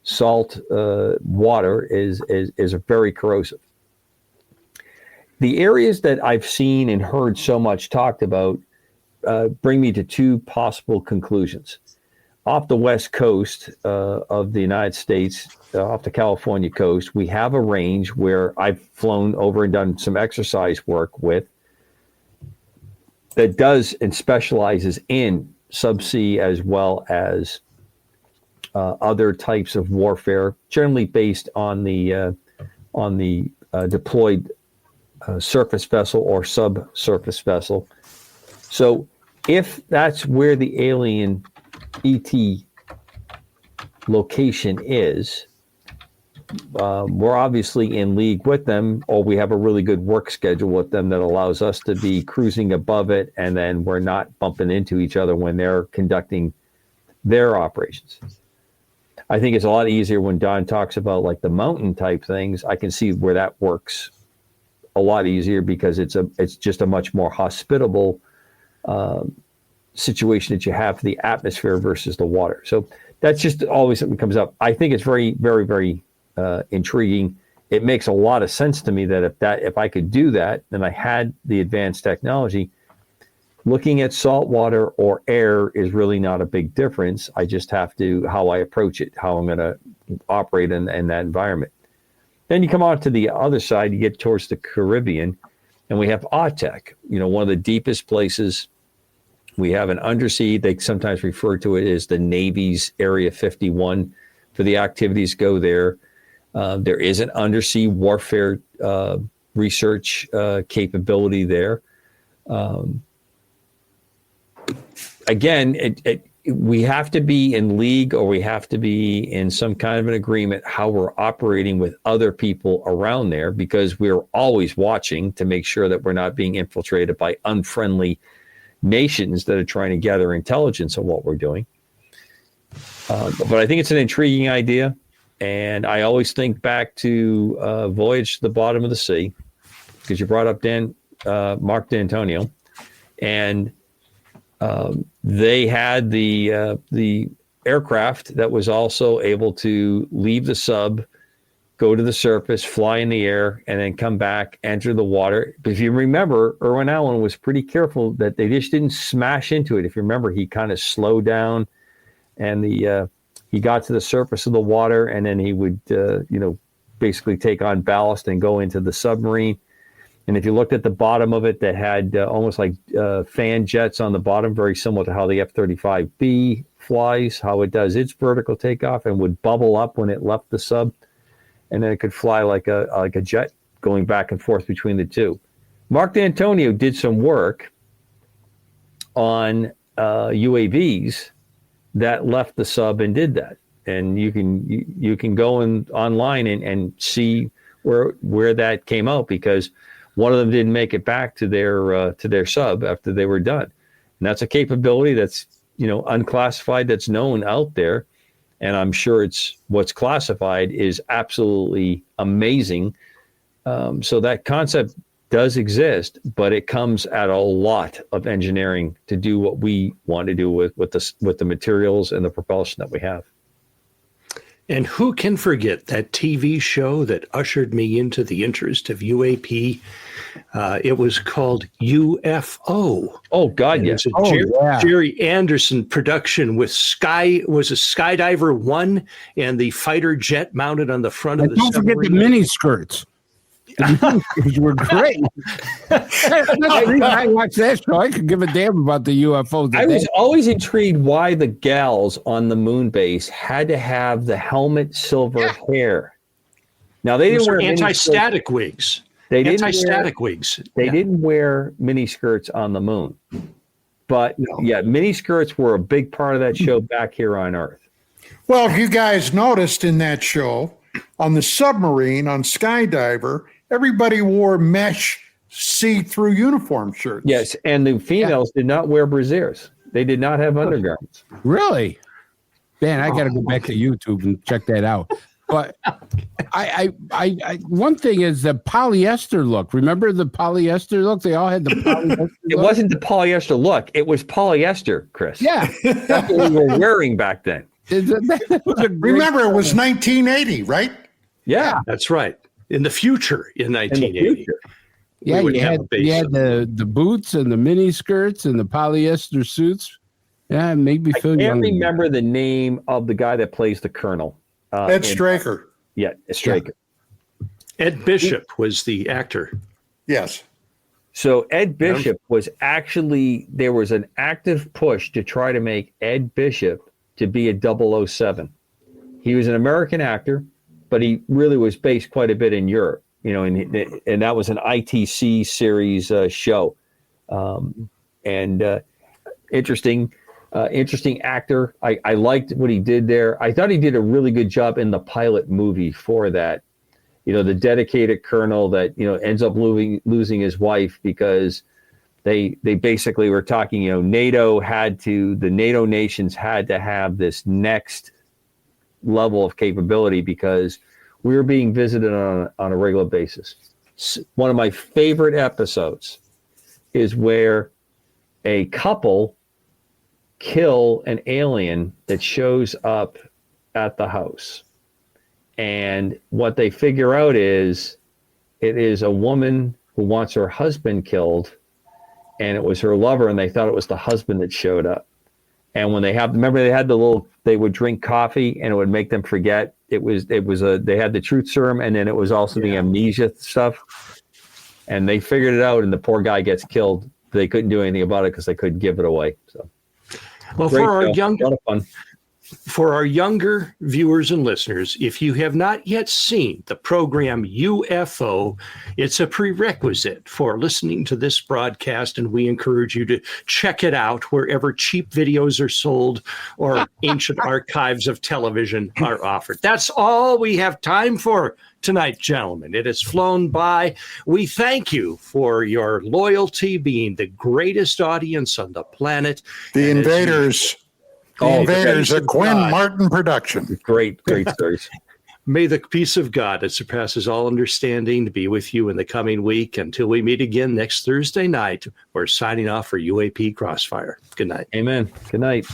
Salt water is very corrosive. The areas that I've seen and heard so much talked about bring me to two possible conclusions. Off the west coast of the United States, off the California coast, we have a range where I've flown over and done some exercise work with that does and specializes in subsea as well as other types of warfare, generally based on the deployed surface vessel or subsurface vessel. So if that's where the alien ET location is, we're obviously in league with them, or we have a really good work schedule with them that allows us to be cruising above it, and then we're not bumping into each other when they're conducting their operations. I think it's a lot easier when Don talks about like the mountain type things. I can see where that works a lot easier, because it's just a much more hospitable situation that you have for the atmosphere versus the water. So that's just always something that comes up. I think it's very, very, very intriguing. It makes a lot of sense to me that if I could do that, and I had the advanced technology, looking at salt water or air is really not a big difference. I just have to, how I approach it, how I'm going to operate in that environment. Then you come on to the other side, you get towards the Caribbean, and we have AUTEC, one of the deepest places. We have an undersea, they sometimes refer to it as the Navy's Area 51 for the activities go there. There is an undersea warfare research capability there. Again, we have to be in league, or we have to be in some kind of an agreement how we're operating with other people around there, because we're always watching to make sure that we're not being infiltrated by unfriendly nations that are trying to gather intelligence on what we're doing. But I think it's an intriguing idea. And I always think back to Voyage to the Bottom of the Sea, because you brought up Mark D'Antonio, and they had the aircraft that was also able to leave the sub go to the surface, fly in the air, and then come back, enter the water. If you remember, Irwin Allen was pretty careful that they just didn't smash into it. If you remember, he kind of slowed down, and he got to the surface of the water, and then he would, basically take on ballast and go into the submarine. And if you looked at the bottom of it, that had almost like fan jets on the bottom, very similar to how the F-35B flies, how it does its vertical takeoff and would bubble up when it left the sub. And then it could fly like a jet going back and forth between the two. Mark D'Antonio did some work on UAVs that left the sub and did that. And you can go online and see where that came out, because one of them didn't make it back to their sub after they were done. And that's a capability that's unclassified, that's known out there. And I'm sure what's classified is absolutely amazing. So that concept does exist, but it comes at a lot of engineering to do what we want to do with the materials and the propulsion that we have. And who can forget that TV show that ushered me into the interest of UAP? It was called UFO. Oh, God, yes. Jerry Anderson production with Skydiver 1 and the fighter jet mounted on the front of the don't submarine. Forget the mini skirts. The mini skirts were great. I watched that show. I could give a damn about the UFOs. I was always intrigued why the gals on the moon base had to have the helmet silver hair. Now, they didn't wear anti-static wigs. They didn't wear mini skirts on the moon. But mini skirts were a big part of that show back here on Earth. Well, if you guys noticed in that show, on the submarine, on Skydiver, everybody wore mesh see-through uniform shirts. Yes, and the females did not wear brasiers. They did not have undergarments. Really? Man, I got to go back to YouTube and check that out. But I one thing is the polyester look. Remember the polyester look? They all had the polyester look. It wasn't the polyester look. It was polyester, Chris. Yeah. That's what we were wearing back then. Remember, it was 1980, right? Yeah. That's right. In the future, in 1980. Yeah, you had the boots and the mini skirts and the polyester suits. Yeah, it made me feel young. I can't remember the name of the guy that plays the colonel. Ed Straker. Yeah, Straker. Ed Bishop was the actor. Yes. So Ed Bishop was actually, there was an active push to try to make Ed Bishop to be a 007. He was an American actor, but he really was based quite a bit in Europe, and that was an ITC series show. Interesting actor. I liked what he did there. I thought he did a really good job in the pilot movie for that. The dedicated colonel that, ends up losing his wife because they basically were talking, the NATO nations had to have this next level of capability because we were being visited on a regular basis. One of my favorite episodes is where a couple kill an alien that shows up at the house. And what they figure out is it is a woman who wants her husband killed, and it was her lover, and they thought it was the husband that showed up. And when they would drink coffee and it would make them forget. They had the truth serum, and then it was also the amnesia stuff. And they figured it out, and the poor guy gets killed. They couldn't do anything about it because they couldn't give it away. So, well, for our younger viewers and listeners, if you have not yet seen the program UFO, it's a prerequisite for listening to this broadcast, and we encourage you to check it out wherever cheap videos are sold or ancient archives of television are offered. That's all we have time for tonight, gentlemen. It has flown by. We thank you for your loyalty, being the greatest audience on the planet. The Invaders. Invaders, a Quinn Martin production. Great stories. May the peace of God that surpasses all understanding be with you in the coming week. Until we meet again next Thursday night, we're signing off for UAP Crossfire. Good night. Amen. Good night.